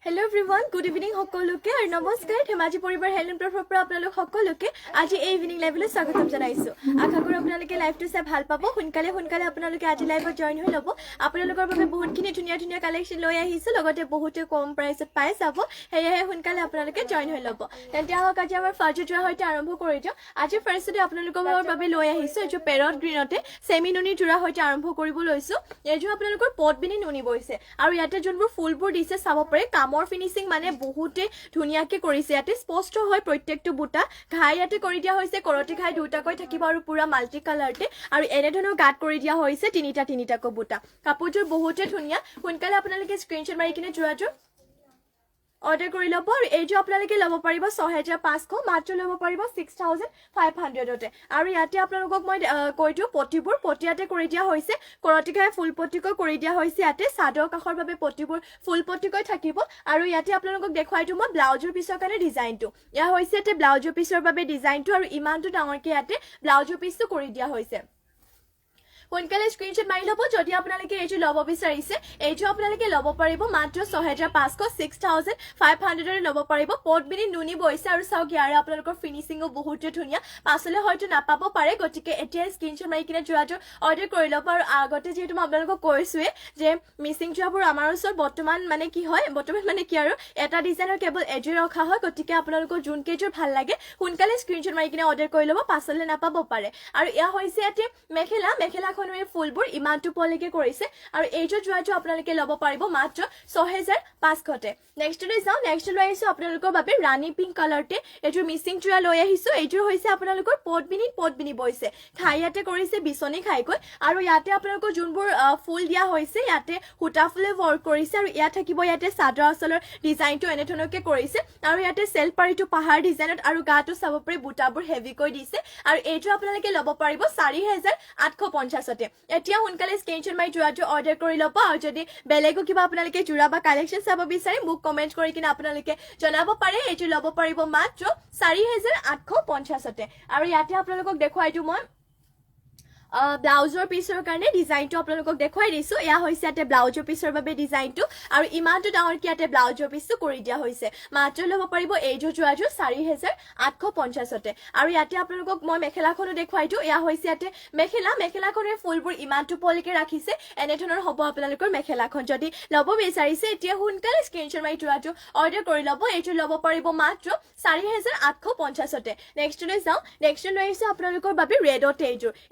Hello everyone, good evening সকলোকে আৰু নমস্কাৰ ধেমাজি পৰিবাৰ হেলেন প্লেটফৰ্মৰ পৰা আপোনালোক সকলোকে আজি এই ইভিনিং লাইভলৈ স্বাগতম জনাইছো আশা কৰো আপোনালোকে লাইভটো চাই ভাল পাব সোনকালে আপোনালোকে আজি লাইভত জয়েন হৈ ল'ব আপোনালোকৰ বাবে বহুতখিনি ধুনীয়া কালেকচন লৈ আহিছো লগতে বহুতে কম প্ৰাইচত পাই যাব হেয়াহে সোনকালে আপোনালোকে জয়েন হৈ ল'ব তেন্তে আহক আজি আমাৰ ফাৰ্ষ্ট জোৰা হৈতে আৰম্ভ কৰি দিও আজি ফাৰ্ষ্টতে আপোনালোকৰ বাবে লৈ আহিছো এই যে পেৰট গ্ৰীনতে সেমি নুনি জোৰা হৈতে আৰম্ভ কৰিব লৈছো এই যে আপোনালোকৰ পটবিনি নুনি বৈছে আৰু ইয়াতে যোনবোৰ ফুলবোৰ দিছে চাব পাৰে কামৰ ফিনিশিং মানে বহুতে ধুনিয়াকে কৰিছে ইয়াতে স্পষ্ট হয় প্ৰত্যেকটো বুটা ঘাই ইয়াতে কৰি দিয়া হৈছে কৰটি ঘাই দুটাকৈ থাকিব আৰু পুৰা মাল্টি কালাৰতে আৰু এনে ধৰণৰ গাত কৰি দিয়া হৈছে তিনিটাকৈ বুটা কাপোৰযোৰ বহুতে ধুনিয়া সোনকালে আপোনালোকে স্ক্ৰিনশ্বট মাৰি কিনে জোৰাযোৰ অৰ্ডাৰ কৰি ল'ব আৰু এই যে আপোনালোকে ল'ব পাৰিব 6500 মাত্ৰ ল'ব পাৰিব 6500তে আৰু ইয়াতে আপোনালোকক মই কৈ দিও পটিবোৰ পটিয়াতে কৰি দিয়া হৈছে কৰটিকাই ফুল পটিকৈ কৰি দিয়া হৈছে ইয়াতে সাদৰ কাখৰ বাবে পটিবোৰ ফুল পটিকৈ থাকিব আৰু ইয়াতে আপোনালোকক দেখুৱাই দিও মই ব্লাউজৰ পিছৰ কাৰণে ডিজাইনটো ইয়া হৈছে ইয়াতে ব্লাউজৰ পিছৰ বাবে ডিজাইনটো আৰু ইমানটো ডাঙৰকে ইয়াতে ব্লাউজৰ পিছটো কৰি দিয়া হৈছে সোনকালে স্ক্ৰিনশ্বট মাৰি ল'ব যদি আপোনালোকে এইটো ল'ব বিচাৰিছে এইটো আপোনালোকে ল'ব পাৰিব মাত্ৰ 6500 6500 ল'ব পাৰিব পটবিনি নুনি বৈছে আৰু চাওক ইয়াৰে আপোনালোকৰ ফিনিশিংও বহুত ধুনীয়া পাছলে হয়তো নাপাব পাৰে গতিকে এতিয়া স্ক্ৰিনশ্বট মাৰি কিনে জোৰাটো অৰ্ডাৰ কৰি ল'ব আৰু আগতে যেহেতু মই আপোনালোকক কৈছোৱে যে মিচিং জোৰাবোৰ আমাৰ ওচৰত বৰ্তমান মানে কি আৰু এটা ডিজাইনৰ কেৱল এযোৰ ৰখা হয় গতিকে আপোনালোকৰ যোন কেইযোৰ ভাল লাগে সোনকালে স্ক্ৰিনশ্বট মাৰি কিনে অৰ্ডাৰ কৰি ল'ব পাছলে নাপাব পাৰে আৰু এয়া হৈছে ইয়াতে মেখেলা ফুলবোৰ ইমানটো পলেকে কৰিছে আৰু এইযোৰ জোৰাটো আপোনালোকে ল'ব পাৰিব মাত্ৰ 6500তে নেক্সটলৈ যাও নেক্সট লৈ আহিছো আপোনালোকৰ বাবে ৰাণী পিংক কালাৰতে এইযোৰ মিচিং জোৰা লৈ আহিছো এইযোৰ হৈছে আপোনালোকৰ পটবিনি বৈছে খাইয়াতে কৰিছে বিচনি খাইকৈ আৰু ইয়াতে আপোনালোকৰ যোনবোৰ ফুল দিয়া হৈছে ইয়াতে হুটা ফুলে ৱৰ্ক কৰিছে আৰু ইয়াত থাকিব ইয়াতে চাদৰ আঁচলৰ ডিজাইনটো এনে ধৰণৰকে কৰিছে আৰু ইয়াতে সেলফ পাৰিটো পাহাৰ ডিজাইনত আৰু গাটো চাব পাৰি বুটাবোৰ হেভিকৈ দিছে আৰু এইটো আপোনালোকে ল'ব পাৰিব 4850 এতিয়া সোনকালে স্ক্ৰিনশ্বট মাৰি জোৰাটো অৰ্ডাৰ কৰি ল'ব আৰু যদি বেলেগো কিবা আপোনালোকে জোৰা বা কালেকচন চাব বিচাৰে মোক কমেন্ট কৰি কিনে আপোনালোকে জনাব পাৰে এইটো ল'ব পাৰিব মাত্ৰ 4850তে আৰু ইয়াতে আপোনালোকক দেখুৱাই দিও মই ব্লাউজৰ পিছৰ কাৰণে ডিজাইনটো আপোনালোকক দেখুৱাই দিছো এয়া হৈছে ইয়াতে ব্লাউজৰ পিছৰ বাবে ডিজাইনটো আৰু ইমানটো ডাঙৰকে ইয়াতে ব্লাউজৰ পিছটো কৰি দিয়া হৈছে মাত্ৰ ল'ব পাৰিব এইযোৰ জোৰাযোৰ 4850তে আৰু ইয়াতে আপোনালোকক মই মেখেলাখনো দেখুৱাই দিও এয়া হৈছে ইয়াতে মেখেলাখনৰ ফুলবোৰ ইমানটো পলিকে ৰাখিছে এনে ধৰণৰ হ'ব আপোনালোকৰ মেখেলাখন যদি ল'ব বিচাৰিছে এতিয়া সোনকালে স্ক্ৰিনশ্বট মাৰি জোৰাটো অৰ্ডাৰ কৰি ল'ব এইটো ল'ব পাৰিব মাত্ৰ 4850তে নেক্সটলৈ যাও নেক্সট লৈ আহিছো আপোনালোকৰ বাবে ৰেডতে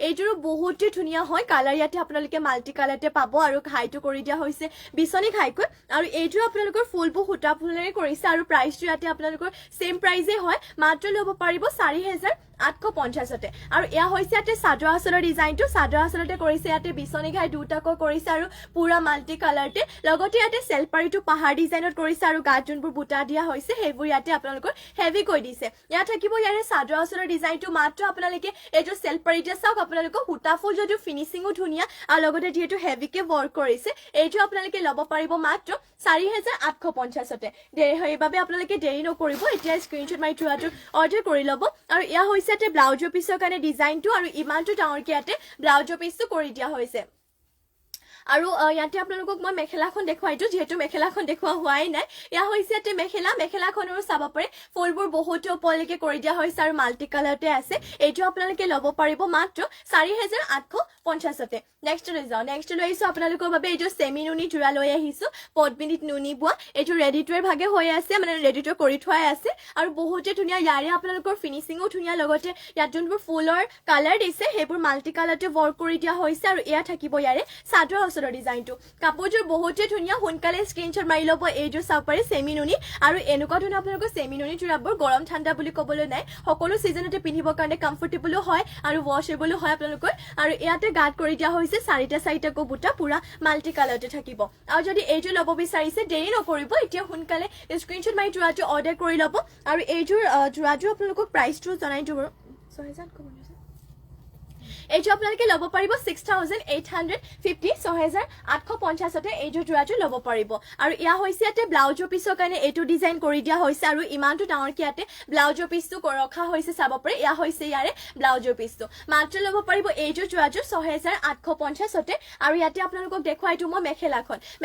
এইযোৰ বহুত ধুনীয়া হয় কালাৰ ইয়াতে আপোনালোকে মাল্টি কালাৰতে পাব আৰু ঘাইটো কৰি দিয়া হৈছে বিচনি ঘাইকৈ আৰু এইযোৰ আপোনালোকৰ ফুলবোৰ হুটা ফুলেৰে কৰিছে আৰু প্ৰাইচটো ইয়াতে আপোনালোকৰ সেম প্ৰাইজে হয় মাত্ৰ ল'ব পাৰিব 4850তে আৰু এয়া হৈছে ইয়াতে চাদৰ আঁচলৰ ডিজাইনটো চাদৰ আঁচলতে কৰিছে ইয়াতে বিচনি ঘাই দুটাকৈ কৰিছে আৰু পুৰা মাল্টি কালাৰতে লগতে ইয়াতে সেলফাৰিটো পাহাৰ ডিজাইনত কৰিছে আৰু গাত যোনবোৰ বুটা দিয়া হৈছে সেইবোৰ ইয়াতে আপোনালোকৰ হেভি কৈ দিছে ইয়াত থাকিব ইয়াৰে চাদৰ আঁচলৰ ডিজাইনটো মাত্ৰ আপোনালোকে এইটো সেলফাৰিতে চাওক আপোনালোকৰ হুটা ফুল যদিও ফিনিশিংও ধুনীয়া আৰু লগতে যিহেতু হেভিকে ৱৰ্ক কৰিছে এইটো আপোনালোকে ল'ব পাৰিব মাত্ৰ 4850তে সেইবাবে আপোনালোকে দেৰি নকৰিব এতিয়া স্ক্ৰিনশ্বট মাৰি থোৱাটো অৰ্ডাৰ কৰি ল'ব আৰু এয়া হৈছে ইয়াতে ব্লাউজৰ পিছৰ কাৰণে ডিজাইনটো আৰু ইমানটো ডাঙৰকে ইয়াতে ব্লাউজৰ পিছটো কৰি দিয়া হৈছে আৰু ইয়াতে আপোনালোকক মই মেখেলাখন দেখুৱাই দিও যেহেতু মেখেলাখন দেখুৱা হোৱাই নাই ইয়া হৈছে ইয়াতে মেখেলাখনৰো চাব পাৰে ফুলবোৰ বহুত ওপৰলৈকে কৰি দিয়া হৈছে আৰু মাল্টি কালাৰতে আছে এইটো আপোনালোকে ল'ব পাৰিব মাত্ৰ 4850তে নেক্সট লৈ আহিছো আপোনালোকৰ বাবে এইটো সেমি নুনি জোৰা লৈ আহিছো পটবিনিত নুনি বোৱা এইটো ৰেডি টুৰ ভাগে হৈ আছে মানে ৰেডি টু কৰি থোৱাই আছে আৰু বহুতে ধুনীয়া ইয়াৰে আপোনালোকৰ ফিনিশিংও ধুনীয়া লগতে ইয়াত যোনবোৰ ফুলৰ কালাৰ দিছে সেইবোৰ মাল্টি কালাৰতে ৱৰ্ক কৰি দিয়া হৈছে আৰু এয়া থাকিব ইয়াৰে চাদৰ ডিজাইনটো কাপোৰযোৰ বহুতে ধুনীয়া সোনকালে স্ক্ৰিনশ্বট মাৰি ল'ব এইযোৰ চাব পাৰে সেমি নুনি আৰু এনেকুৱা ধৰণৰ আপোনালোকৰ সেমি নুনি জোৰাবোৰ গৰম ঠাণ্ডা বুলি ক'বলৈ নাই সকলো সিজনতে পিন্ধিবৰ কাৰণে কমফৰ্টেবলো হয় আৰু ৱাশেবলো হয় আপোনালোকৰ আৰু ইয়াতে গাত কৰি দিয়া হৈছে চাৰিটাকৈ বুটা পুৰা মাল্টি কালাৰতে থাকিব আৰু যদি এইযোৰ ল'ব বিচাৰিছে দেৰি নকৰিব এতিয়া সোনকালে স্ক্ৰিনশ্বট মাৰি জোৰাটো অৰ্ডাৰ কৰি ল'ব আৰু এইযোৰ জোৰাযোৰ আপোনালোকক প্ৰাইচটো জনাই দিও 6000 এইযোৰ আপোনালোকে ল'ব পাৰিব 6850 6850তে এইযোৰ যোৰাযোৰ ল'ব পাৰিব আৰু ইয়া হৈছে ইয়াতে ব্লাউজৰ পিছৰ কাৰণে এইটো ডিজাইন কৰি দিয়া হৈছে আৰু ইমানটো ডাঙৰকৈ ইয়াতে ব্লাউজৰ পিছটো ৰখা হৈছে চাব পাৰে ইয়া হৈছে ইয়াৰে ব্লাউজৰ পিছটো মাত্ৰ ল'ব পাৰিব এইযোৰ যোৰাযোৰ 6850তে আৰু ইয়াতে আপোনালোকক দেখুৱাইটো মই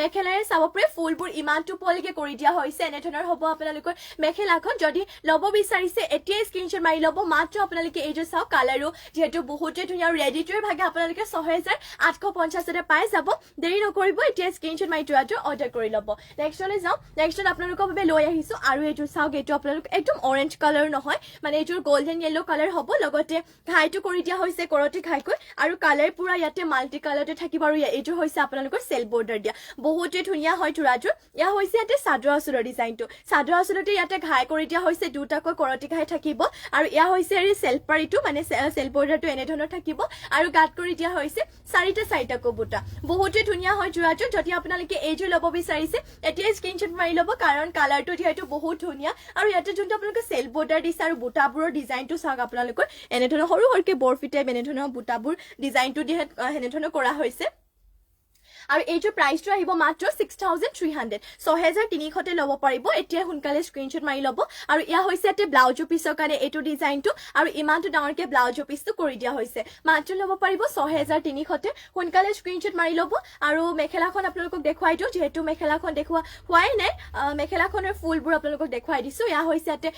মেখেলাৰে চাব পাৰে ফুলবোৰ ইমানটো পলকে কৰি দিয়া হৈছে এনে ধৰণৰ হ'ব আপোনালোকৰ মেখেলাখন যদি ল'ব বিচাৰিছে এতিয়াই স্ক্ৰীনশ্বট মাৰি ল'ব মাত্ৰ আপোনালোকে এইযোৰ চাওক কালাৰো যেহেতু বহুতে ধুনীয়া ৰেডি টুৰ ভাগে আপোনালোকে 6850তে পাই যাব দেৰি নকৰিব এতিয়া স্ক্ৰীনশ্বট মাৰি যোৱাটো অৰ্ডাৰ কৰি ল'ব নেক্সটলৈ যাওঁ নেক্সটত আপোনালোকৰ বাবে লৈ আহিছো আৰু এইযোৰ চাওক এইটো আপোনালোক একদম অৰেঞ্জ কালাৰ নহয় মানে এইযোৰ গোল্ডেন য়েলো কালাৰ হ'ব লগতে ঘাইটো কৰি দিয়া হৈছে কৰতি ঘাইকৈ আৰু কালাৰ পুৰা ইয়াতে মাল্টি কালাৰতে থাকিব আৰু এইযোৰ হৈছে আপোনালোকৰ সেল বৰ্ডাৰ দিয়া বহুতে ধুনীয়া হয় যোৰাযোৰ ইয়া হৈছে ইয়াতে চাদৰ আঁচলৰ ডিজাইনটো চাদৰ আঁচলতে ইয়াতে ঘাই কৰি দিয়া হৈছে দুটাকৈ কৰতি ঘাই থাকিব আৰু ইয়া হৈছে এই সেলপাৰিটো মানে সেল বৰ্ডাৰটো এনে ধৰণৰ থাকিব আৰু গাত কৰি দিয়া হৈছে চাৰিটাকৈ বুটা বহুতে ধুনীয়া হয় যোৰাযোৰ যদি আপোনালোকে এইযোৰ ল'ব বিচাৰিছে এতিয়া স্ক্ৰীনশ্বট মাৰি ল'ব কাৰণ কালাৰটো যিহেতু বহুত ধুনীয়া আৰু ইয়াতে যোনটো আপোনালোকে সেল বৰ্ডাৰ দিছে আৰু বুটাবোৰৰ ডিজাইনটো চাওক আপোনালোকৰ এনে ধৰণৰ সৰু সৰুকে বৰফিতে এনে ধৰণৰ বুটাবোৰ ডিজাইনটো দিয়ে এনে ধৰণৰ কৰা হৈছে আৰু এইযোৰ প্ৰাইসটো আহিব মাত্ৰ 6300 6300তে ল'ব পাৰিব এতিয়া সোনকালে স্ক্ৰীনশ্বট মাৰি ল'ব আৰু ইয়া হৈছে ইয়াতে ব্লাউজৰ পিছৰ কাৰণে এইটো ডিজাইনটো আৰু ইমানটো ডাঙৰকে ব্লাউজৰ পিছটো কৰি দিয়া হৈছে মাত্ৰ ল'ব পাৰিব 6300তে সোনকালে স্ক্ৰীনশ্বট মাৰি ল'ব আৰু মেখেলাখন আপোনালোকক দেখুৱাই দিওঁ যেহেতু মেখেলাখন দেখুৱা হোৱাই নাই মেখেলাখনৰ ফুলবোৰ আপোনালোকক দেখুৱাই দিছো ইয়া হৈছে ইয়াতে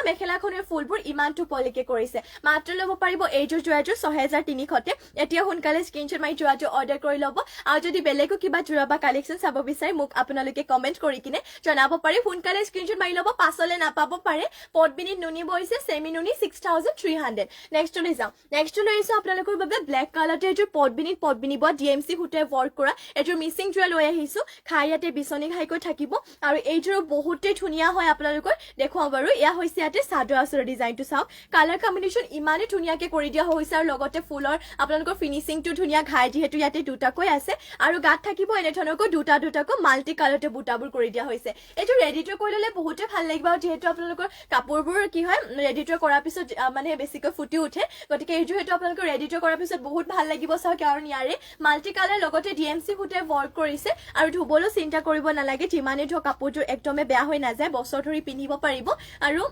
মেখেলাখনৰ ফুলবোৰ ইমানটো পলকে কৰিছে মাত্ৰ ল'ব পাৰিব এইযোৰ যোৰাযোৰ 6300তে এতিয়া সোনকালে স্ক্ৰীনশ্বট মাৰি যোৰাযোৰ অৰ্ডাৰ কৰি ল'ব আৰু যদি বেলেগো কিবা জোৰা বা কালেকশন চাব বিচাৰে মোক আপোনালোকে কমেন্ট কৰি কিনে জনাব পাৰে সোনকালে স্ক্ৰীনশ্বট মাৰি ল'ব পাছলে নাপাব পাৰে পটবিনি নুনি বইছে সেমি নুনি 6300 নেক্সটলৈ যাওঁ নেক্সটলৈ আহিছো আপোনালোকৰ বাবে ব্লেক কালাৰতে এযোৰ পটবিনি বা ডিএমসি হুটে ৱৰ্ক কৰা এযোৰ মিচিং জোৰা লৈ আহিছো খাই ইয়াতে বিচনি ঘাইকৈ থাকিব আৰু এইযোৰ বহুতে ধুনীয়া হয় আপোনালোকৰ দেখুৱাও বাৰু ইয়া হৈছে ইয়াতে চাদৰ আঁচলৰ ডিজাইনটো চাওক কালাৰ কম্বিনেশ্যন ইমানে ধুনীয়াকে কৰি দিয়া হৈছে আৰু লগতে ফুলৰ আপোনালোকৰ ফিনিচিংটো ধুনীয়া ঘাই যিহেতু ইয়াতে দুটাকৈ আছে আৰু গাত থাকিব এনে ধৰণকৈ দুটাকৈ মাল্টি কালাৰতে বুটাবোৰ কৰি দিয়া হৈছে এইটো ৰেডি টু কৰি ললে বহুতে ভাল লাগিব আৰু যেহেতু আপোনালোকৰ কাপোৰবোৰ কি হয় ৰেডি টু কৰাৰ পিছত মানে বেছিকৈ ফুটি উঠে গতিকে এইটো হেতু আপোনালোকৰ ৰেডি টু কৰাৰ পিছত বহুত ভাল লাগিব চাওক কাৰণ ইয়াৰে মাল্টি কালাৰ লগতে ডিএমসি হুটে ৱৰ্ক কৰিছে আৰু ধুবলৈ চিন্তা কৰিব নালাগে যিমানে ধৰ কাপোৰযোৰ একদমে বেয়া হৈ নাযায় বছৰ ধৰি পিন্ধিব পাৰিব আৰু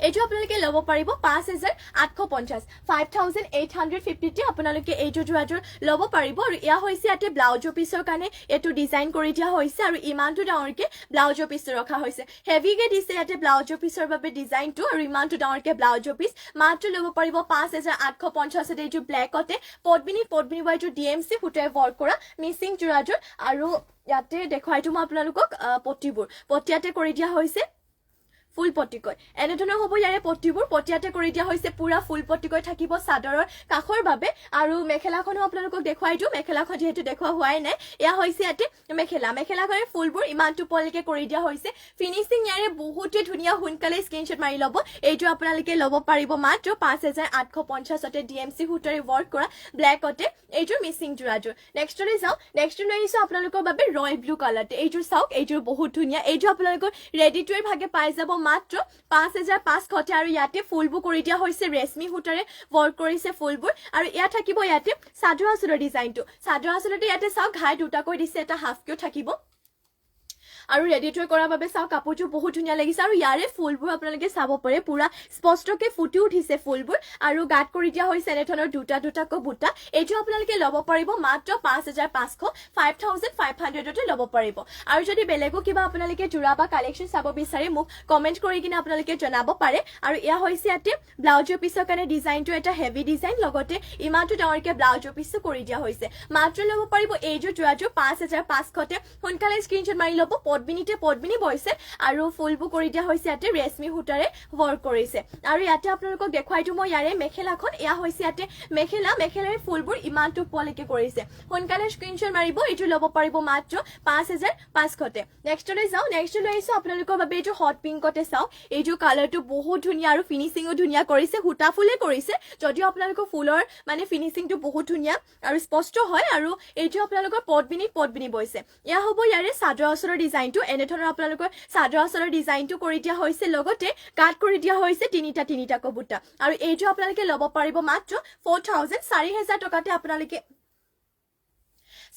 এইটো আপোনালোকে ল'ব পাৰিব 5850 5850তে আপোনালোকে এইটো যোৰাযোৰ ল'ব পাৰিব আৰু ইয়া হৈছে ইয়াতে ব্লাউজৰ পিছৰ কাৰণে এইটো ডিজাইন কৰি দিয়া হৈছে আৰু ইমানটো ডাঙৰকে ব্লাউজৰ পিছটো ৰখা হৈছে হেভিকে দিছে ইয়াতে ব্লাউজৰ পিছৰ বাবে ডিজাইনটো আৰু ইমানটো ডাঙৰকে ব্লাউজৰ পিছ মাত্ৰ ল'ব পাৰিব 5850তে এইটো ব্লেকতে পটবিনি বাইটো ডিএমসি হুটে ৱৰ্ক কৰা মিচিং যোৰাযোৰ আৰু ইয়াতে দেখুৱাইটো মই আপোনালোকক পটিয়াতে কৰি দিয়া হৈছে ফুল পটিকৈ এনে ধৰণৰ হ'ব ইয়াৰে পটিবোৰ পটিয়াতে কৰি দিয়া হৈছে পুৰা ফুল পটিকৈ থাকিব চাদৰৰ কাখৰ বাবে আৰু মেখেলাখনো আপোনালোকক দেখুৱাই দিওঁ মেখেলাখন যেহেতু দেখুৱা হোৱাই নাই ইয়া হৈছে ইয়াতে মেখেলাখনৰ ফুলবোৰ ইমানটো পলকে কৰি দিয়া হৈছে ফিনিচিং ইয়াৰে বহুতে ধুনীয়া সোনকালে স্ক্ৰীনশ্বট মাৰি ল'ব এইটো আপোনালোকে ল'ব পাৰিব মাত্ৰ 5850তে ডিএমসি হুটৰে ৱৰ্ক কৰা ব্লেকতে এইযোৰ মিচিং যোৰাযোৰ নেক্সটলৈ যাওঁ নেক্সটলৈ আহিছো আপোনালোকৰ বাবে ৰয়েল ব্লু কালাৰতে এইযোৰ চাওক এইযোৰ বহুত ধুনীয়া এইযোৰ আপোনালোকৰ ৰেডি টুৰ ভাগে পাই যাব মাত্ৰ 5500তে আৰু ইয়াতে ফুলবোৰ কৰি দিয়া হৈছে ৰেশমি হুটৰে ৱৰ্ক কৰিছে ফুলবোৰ আৰু ইয়া থাকিব ইয়াতে চাদৰ আঁচলৰ ডিজাইনটো চাদৰ আঁচলতে ইয়াতে চাওক ঘাই দুটাকৈ দিছে এটা হাফকেও থাকিব আৰু ৰেডি টু কৰাৰ বাবে চাওক কাপোৰটো বহুত ধুনীয়া লাগিছে আৰু ইয়াৰে ফুলবোৰ আপোনালোকে চাব পাৰে পুৰা স্পষ্টকে ফুটি উঠিছে ফুলবোৰ আৰু গাত কৰি দিয়া হৈছে এনে ধৰণৰ দুটাকৈ বুটা এইটো আপোনালোকে ল'ব পাৰিব মাত্ৰ 5500তে ল'ব পাৰিব আৰু যদি বেলেগো কিবা আপোনালোকে জোৰা বা কালেকশন চাব বিচাৰে মোক কমেন্ট কৰি কিনে আপোনালোকে জনাব পাৰে আৰু ইয়া হৈছে ইয়াতে ব্লাউজৰ পিছৰ কাৰণে ডিজাইনটো এটা হেভি ডিজাইন লগতে ইমানটো ডাঙৰকে ব্লাউজৰ পিছটো কৰি দিয়া হৈছে মাত্ৰ ল'ব পাৰিব এইযোৰ যোৰাযোৰ 5500তে সোনকালে স্ক্ৰীনশ্বট মাৰি ল'ব পটবিনি বইছে আৰু ফুলবোৰ কৰি দিয়া হৈছে ইয়াতে ৰেশমি হুটাৰে ৱৰ্ক কৰিছে আৰু ইয়াতে আপোনালোকক দেখুৱাই দিওঁ মই ইয়াৰে মেখেলাখন ইয়া হৈছে ইয়াতে মেখেলাৰ ফুলবোৰ ইমানটো পলকে কৰিছে সোনকালে স্ক্ৰীনশ্বট মাৰিব এইটো ল'ব পাৰিব মাত্ৰ 5500তে নেক্সটলৈ যাওঁ নেক্সটলৈ আহিছো আপোনালোকৰ বাবে এইটো হট পিংকতে চাওঁ এইটো কালাৰটো বহুত ধুনীয়া আৰু ফিনিচিংও ধুনীয়া কৰিছে হুটা ফুলে কৰিছে যদিও আপোনালোকৰ ফুলৰ মানে ফিনিচিংটো বহুত ধুনীয়া আৰু স্পষ্ট হয় আৰু এইটো আপোনালোকৰ পটবিনি বইছে ইয়া হ'ব ইয়াৰে চাদৰ আঁচলৰ ডিজাইন ডিজাইনটো এনেধৰণৰ আপোনালোকৰ চাদৰ আঁচলৰ ডিজাইনটো কৰি দিয়া হৈছে লগতে কাট কৰি দিয়া হৈছে তিনিটাকৈ বুটা আৰু এইটো আপোনালোকে ল'ব পাৰিব মাত্ৰ 4,000 টকাতে আপোনালোকে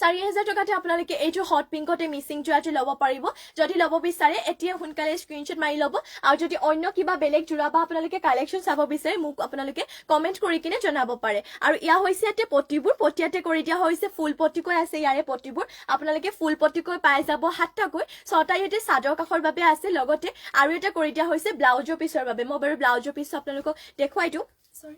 4,000 টকাতে আপোনালোকে এইটো হট পিংকতে মিচিং যোৰাটো ল'ব পাৰিব যদি ল'ব বিচাৰে এতিয়া সোনকালে স্ক্ৰীনশ্বট মাৰি ল'ব আৰু যদি অন্য কিবা বেলেগ যোৰা বা আপোনালোকে কালেকশ্যন চাব বিচাৰে মোক আপোনালোকে কমেণ্ট কৰি কিনে জনাব পাৰে আৰু ইয়া হৈছে ইয়াতে পটিবোৰ পটিয়াতে কৰি দিয়া হৈছে ফুল পটিকৈ আছে ইয়াৰে পটিবোৰ আপোনালোকে ফুল পটিকৈ পাই যাব 7টাকৈ 6টা ইয়াতে চাদৰ কাষৰ বাবে আছে লগতে আৰু এটা কৰি দিয়া হৈছে ব্লাউজৰ পিছৰ বাবে মই বাৰু ব্লাউজৰ পিছ আপোনালোকক দেখুৱাই দিওঁ সৰি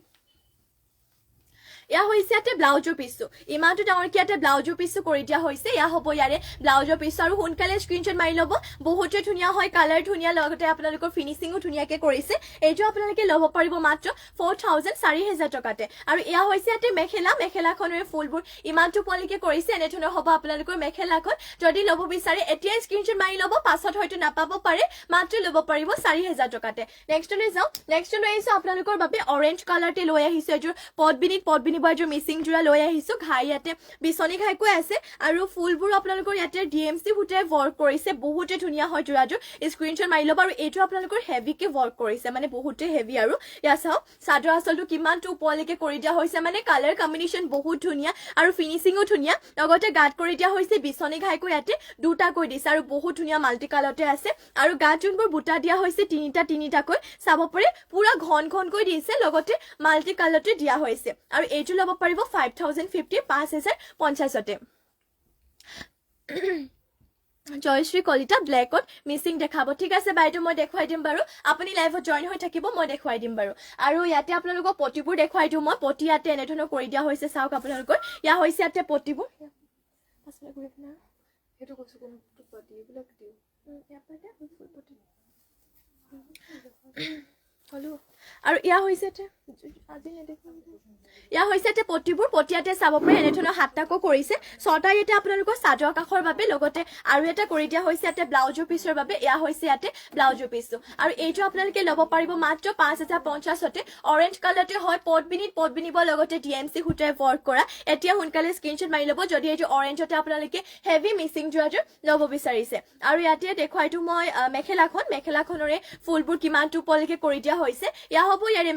ইয়া হৈছে ইয়াতে ব্লাউজৰ পিছটো ইমানটো ডাঙৰকৈ ইয়াতে ব্লাউজৰ পিছটো কৰি দিয়া হৈছে ইয়া হ'ব ইয়াৰে ব্লাউজৰ পিছ আৰু সোনকালে স্ক্ৰীনশ্বট মাৰি ল'ব বহুতে ধুনীয়া হয় কালাৰ ধুনীয়া লগতে আপোনালোকৰ ফিনিচিঙো ধুনীয়াকৈ কৰিছে এইটো আপোনালোকে ল'ব পাৰিব মাত্ৰ 4,000 টকাতে আৰু ইয়া হৈছে ইয়াতে মেখেলাখনৰে ফুলবোৰ ইমানটো পোৱালৈকে কৰিছে এনেধৰণৰ হ'ব আপোনালোকৰ মেখেলাখন যদি ল'ব বিচাৰে এতিয়াই স্ক্ৰীনশ্বট মাৰি ল'ব পাছত হয়তো নাপাব পাৰে মাত্ৰ ল'ব পাৰিব 4,000 টকাতে নেক্সটলৈ যাওঁ নেক্সটলৈ আহিছোঁ আপোনালোকৰ বাবে অৰেঞ্জ কালাৰতে লৈ আহিছোঁ এযোৰ পদ্মিনী এযোৰ মিচিং যোৰা লৈ আহিছোঁ ঘাই ইয়াতে বিচনী ঘাইকৈ আছে আৰু ফুলবোৰ আপোনালোকৰ ইয়াতে DMC সূতাৰে ৱৰ্ক কৰিছে বহুতে ধুনীয়া হয় যোৰাযোৰ স্ক্ৰীনশ্বট মাৰি ল'ব আৰু এইটো আপোনালোকৰ হেভিকে ৱৰ্ক কৰিছে মানে বহুতে হেভি আৰু ইয়া চাওক চাদৰ আঁচলটো কিমানটো ওপৰলৈকে কৰি দিয়া হৈছে মানে কালাৰ কম্বিনেশ্যন বহুত ধুনীয়া আৰু ফিনিচিঙো ধুনীয়া লগতে গাত কৰি দিয়া হৈছে বিচনী ঘাইকৈ ইয়াতে দুটাকৈ দিছে আৰু বহুত ধুনীয়া মাল্টি কালাৰতে আছে আৰু গাত যোনবোৰ বুটা দিয়া হৈছে তিনিটাকৈ চাব পাৰে পুৰা ঘনকৈ দিছে লগতে মাল্টি কালাৰতে দিয়া হৈছে আৰু এইটো ল'ব পাৰিব 5,050 5,050তে জয়শ্ৰী কলিতা ব্লেকত মিচিং দেখাব ঠিক আছে বাইদেউ মই দেখুৱাই দিম বাৰু আপুনি লাইভত জইন হৈ থাকিব মই দেখুৱাই দিম বাৰু আৰু ইয়াতে আপোনালোকক পটিবোৰ দেখুৱাই দিওঁ মই পটি ইয়াতে এনেধৰণৰ কৰি দিয়া হৈছে চাওক আপোনালোকৰ ইয়া হৈছে ইয়াতে পটিবোৰ আৰু ইয়া হৈছে ইয়াতে পটিবোৰ পটিয়াতে চাব পাৰে এনেধৰণৰ 7টাকৈ কৰিছে 6টা ইয়াতে আপোনালোকৰ চাদৰ কাষৰ বাবে লগতে আৰু এটা কৰি দিয়া হৈছে ইয়াতে ব্লাউজৰ পিছৰ বাবে ইয়া হৈছে ইয়াতে ব্লাউজৰ পিছটো আৰু এইটো আপোনালোকে ল'ব পাৰিব মাত্ৰ 5,050তে অৰেঞ্জ কালাৰতে হয় পদ্মিনীব লগতে DMC সূতাৰে ৱৰ্ক কৰা এতিয়া সোনকালে স্ক্ৰীনশ্বট মাৰি ল'ব যদি এইটো অৰেঞ্জতে আপোনালোকে হেভি মিচিং যোৰাযোৰ ল'ব বিচাৰিছে আৰু ইয়াতে দেখুৱাইতো মই মেখেলাখনৰে ফুলবোৰ কিমানটো ওপৰলৈকে কৰি দিয়া হৈছে ইয়া হ'ব ইয়াৰে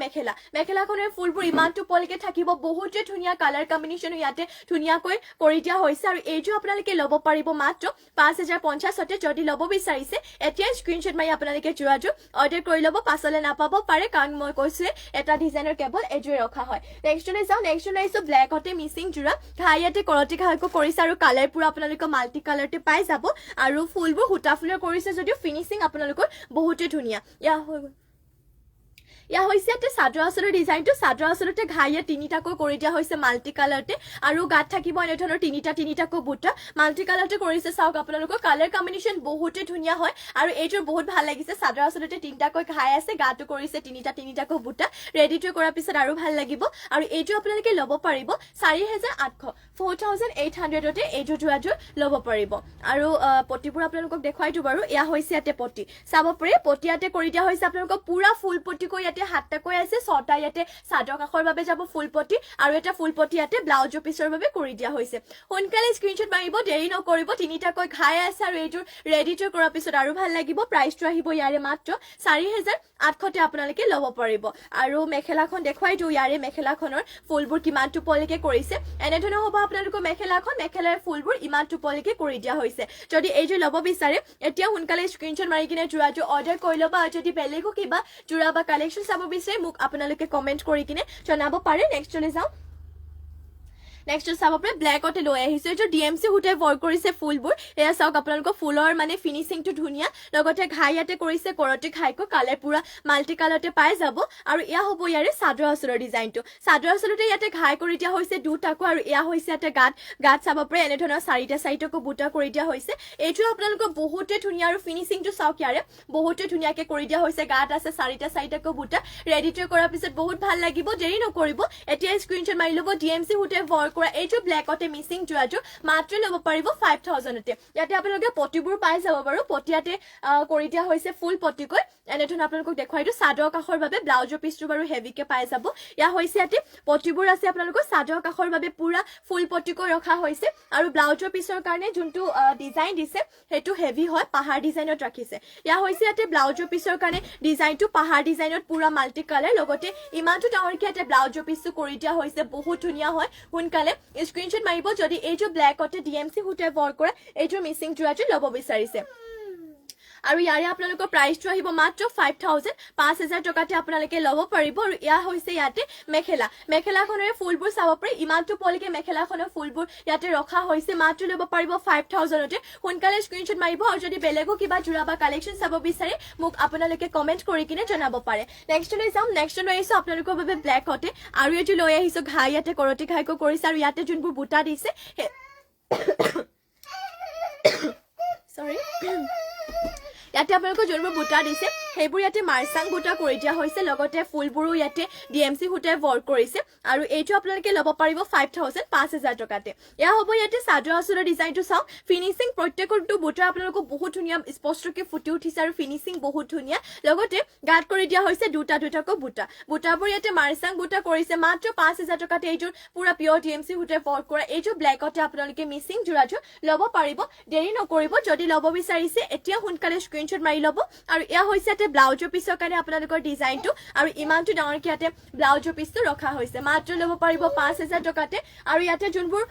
মেখেলাখনৰ ফুলবোৰ ইমানটো ওপৰলৈকে থাকিব বহুতে ধুনীয়া কালাৰ কম্বিনেশ্যন ইয়াতে ধুনীয়াকৈ কৰি দিয়া হৈছে আৰু এইটো আপোনালোকে ল'ব পাৰিব মাত্ৰ 5,050তে যদি ল'ব বিচাৰিছে এতিয়া স্ক্ৰীনশ্বট মাৰি আপোনালোকে যোৰাযোৰ অৰ্ডাৰ কৰি ল'ব পাছলৈ নাপাব পাৰে কাৰণ মই কৈছোৱে এটা ডিজাইনৰ কেৱল এযোৰে ৰখা হয় নেক্সটলৈ যাওঁ নেক্সটলৈ আহিছোঁ ব্লেকতে মিচিং যোৰা ঘাই ইয়াতে কৰতি ঘাইকৈ কৰিছে আৰু কালাৰ পুৰা আপোনালোকৰ মাল্টি কালাৰতে পাই যাব আৰু ফুলবোৰ সূতা ফুলৰ কৰিছে যদিও ফিনিচিং আপোনালোকৰ বহুতে ধুনীয়া ইয়া হৈছে ইয়াতে চাদৰ আঁচলৰ ডিজাইনটো চাদৰ আঁচলতে ঘাইয়ে তিনিটাকৈ কৰি দিয়া হৈছে মাল্টি কালাৰতে আৰু গাত থাকিব এনেধৰণৰ তিনিটাকৈ বুটা মাল্টি কালাৰতে কৰিছে চাওক আপোনালোকৰ কালাৰ কম্বিনেশ্যন বহুতে ধুনীয়া হয় আৰু এইটোৰ বহুত ভাল লাগিছে চাদৰ আঁচলতে তিনিটাকৈ ঘাই আছে গাটো কৰিছে তিনিটাকৈ বুটা ৰেডিটো কৰাৰ পিছত আৰু ভাল লাগিব আৰু এইটো আপোনালোকে ল'ব পাৰিব 4,800 4,800তে এইটো যোৰাযোৰ ল'ব পাৰিব আৰু পটিবোৰ আপোনালোকক দেখুৱাই দিওঁ বাৰু ইয়া হৈছে ইয়াতে পটি চাব পাৰে পটিয়াতে কৰি দিয়া হৈছে আপোনালোকক পুৰা ফুল পটিকৈ ইয়াতে 7টাকৈ আছে 6টা ইয়াতে চাদৰ কাষৰ বাবে যাব ফুল পটি আৰু এটা ফুল পটি ইয়াতে ব্লাউজৰ পিছৰ বাবে কৰি দিয়া হৈছে সোনকালে স্ক্ৰীনশ্বট মাৰিব দেৰি নকৰিব তিনিটাকৈ ঘাই আছে আৰু এইটোৰ ৰেডিটো কৰাৰ পিছত আৰু ভাল লাগিব প্ৰাইচটো আহিব ইয়াৰে মাত্ৰ 4,800তে আপোনালোকে ল'ব পাৰিব আৰু মেখেলাখন দেখুৱাই দিওঁ ইয়াৰে মেখেলাখনৰ ফুলবোৰ কিমানটো ওপৰলৈকে কৰিছে এনেধৰণৰ হ'ব আপোনালোকৰ মেখেলাৰ ফুলবোৰ ইমানটো ওপৰলৈকে কৰি দিয়া হৈছে যদি এইযোৰ ল'ব বিচাৰে এতিয়া সোনকালে স্ক্ৰীনশ্বট মাৰি কিনে যোৰাযোৰ অৰ্ডাৰ কৰি ল'ব আৰু যদি বেলেগো কিবা যোৰা বা কালেকশ্যন চাব বিচাৰে মোক আপোনালোকে কমেণ্ট কৰি কিনে জনাব পাৰে নেক্সটলৈ যাওঁ নেক্সট চাব পাৰে ব্লেকতে লৈ আহিছোঁ এইটো DMC সূতাৰে ৱৰ্ক কৰিছে ফুলবোৰ এয়া চাওক আপোনালোকৰ ফুলৰ মানে ফিনিচিংটো ধুনীয়া লগতে ঘাই ইয়াতে কৰিছে কৰতি ঘাইকৈ কালাৰ পুৰা মাল্টি কালাৰতে পাই যাব আৰু এয়া হ'ব ইয়াৰে চাদৰ আঁচলৰ ডিজাইনটো চাদৰ আঁচলতে ইয়াতে ঘাই কৰি দিয়া হৈছে দুটাকৈ আৰু এয়া হৈছে ইয়াতে গাত চাব পাৰে এনেধৰণৰ 4টাকৈ বুটা কৰি দিয়া হৈছে এইটো আপোনালোকৰ বহুতে ধুনীয়া আৰু ফিনিচিংটো চাওক ইয়াৰে বহুতে ধুনীয়াকৈ কৰি দিয়া হৈছে গাত আছে 4টাকৈ বুটা ৰেডিটো কৰাৰ পিছত বহুত ভাল লাগিব দেৰি নকৰিব এতিয়া স্ক্ৰীনশ্বট মাৰি ল'ব DMC সূতাৰে ৱৰ্ক কৰা এইযোৰ ব্লেকতে মিচিং যোৰাযোৰ মাত্ৰ ল'ব পাৰিব 5000তে ইয়াতে আপোনালোকে পটিবোৰ পাই যাব বাৰু পটিয়াতে কৰি দিয়া হৈছে ফুল পটিকৈ এনেধৰণে আপোনালোকক দেখুৱাই দিওঁ চাদৰ কাষৰ বাবে ব্লাউজৰ পিছটো বাৰু হেভিকে পাই যাব ইয়া হৈছে ইয়াতে পটিবোৰ আছে আপোনালোকৰ চাদৰ কাষৰ বাবে পুৰা ফুল পটিকৈ ৰখা হৈছে আৰু ব্লাউজৰ পিছৰ কাৰণে যোনটো ডিজাইন দিছে সেইটো হেভি হয় পাহাৰ ডিজাইনত ৰাখিছে ইয়া হৈছে ইয়াতে ব্লাউজৰ পিছৰ কাৰণে ডিজাইনটো পাহাৰ ডিজাইনত পুৰা মাল্টি কালাৰ লগতে ইমানটো ডাঙৰকে ইয়াতে ব্লাউজৰ পিছটো কৰি দিয়া হৈছে বহুত ধুনীয়া হয় সোনকালে স্ক্ৰীনশ্বট মাৰিব যদি এইযোৰ ব্লেকতে ডিএমচি সূতাৰে ৱৰ্ক কৰা এইযোৰ মিচিং যোৰাযোৰ ল'ব বিচাৰিছে আৰু ইয়াৰে আপোনালোকৰ প্ৰাইচটো আহিব মাত্ৰ 5000 টকাতে আপোনালোকে ল'ব পাৰিব আৰু ইয়া হৈছে ইয়াতে মেখেলাখনৰ ফুলবোৰ চাব পাৰি ইমানটো পলিকে মেখেলাখনৰ ফুলবোৰ ইয়াতে ৰখা হৈছে মাত্ৰ ল'ব পাৰিব 5000তে সোনকালে স্ক্ৰীনশ্বট মাৰিব আৰু যদি বেলেগো কিবা জোৰা বা কালেকশ্যন চাব বিচাৰে মোক আপোনালোকে কমেন্ট কৰি কিনে জনাব পাৰে নেক্সট লৈ যাম নেক্সট লৈ আহিছো আপোনালোকৰ বাবে ব্লেকতে আৰু এটো লৈ আহিছো ঘাই ইয়াতে কৰতি ঘাইকো কৰিছে আৰু ইয়াতে যোনবোৰ বুটা দিছে সৰি ইয়াতে আপোনালোকৰ যোনবোৰ বুটা দিছে সেইবোৰ ইয়াতে মাৰ্চাং বুটা কৰি দিয়া হৈছে লগতে ফুলবোৰো ইয়াতে ডিএমচি সূতাৰে ৱৰ্ক কৰিছে আৰু এইটো আপোনালোকে ল'ব পাৰিব 5000 টকাতে ইয়া হ'ব ইয়াতে চাদৰ আঁচলৰ ডিজাইনটো চাওক ফিনিচিং প্ৰত্যেকটো বুটা আপোনালোকক বহুত ধুনীয়া স্পষ্টকৈ ফুটি উঠিছে আৰু ফিনিচিং বহুত ধুনীয়া লগতে গাঁত কৰি দিয়া হৈছে দুটাকৈ বুটাবোৰ ইয়াতে মাৰ্চাং বুটা কৰিছে মাত্ৰ 5000 টকাতে এইযোৰ পুৰা পিয়ৰ ডিএমচি সূতাৰে ৱৰ্ক কৰা এইযোৰ ব্লেকতে আপোনালোকে মিচিং যোৰাযোৰ ল'ব পাৰিব দেৰি নকৰিব যদি ল'ব বিচাৰিছে এতিয়া সোনকালে স্ক্ৰীনশ্বট মাৰি ল'ব আৰু ইয়া হৈছে ইয়াতে ব্লাউজৰ পিছৰ কাৰণে আপোনালোকৰ ডিজাইনটো আৰু ইমানটো ডাঙৰকে ইয়াতে ব্লাউজৰ পিছটো ৰখা হৈছে মাত্ৰ ল'ব পাৰিব 5000 টকাতে আৰু ইয়াতে যোনবোৰ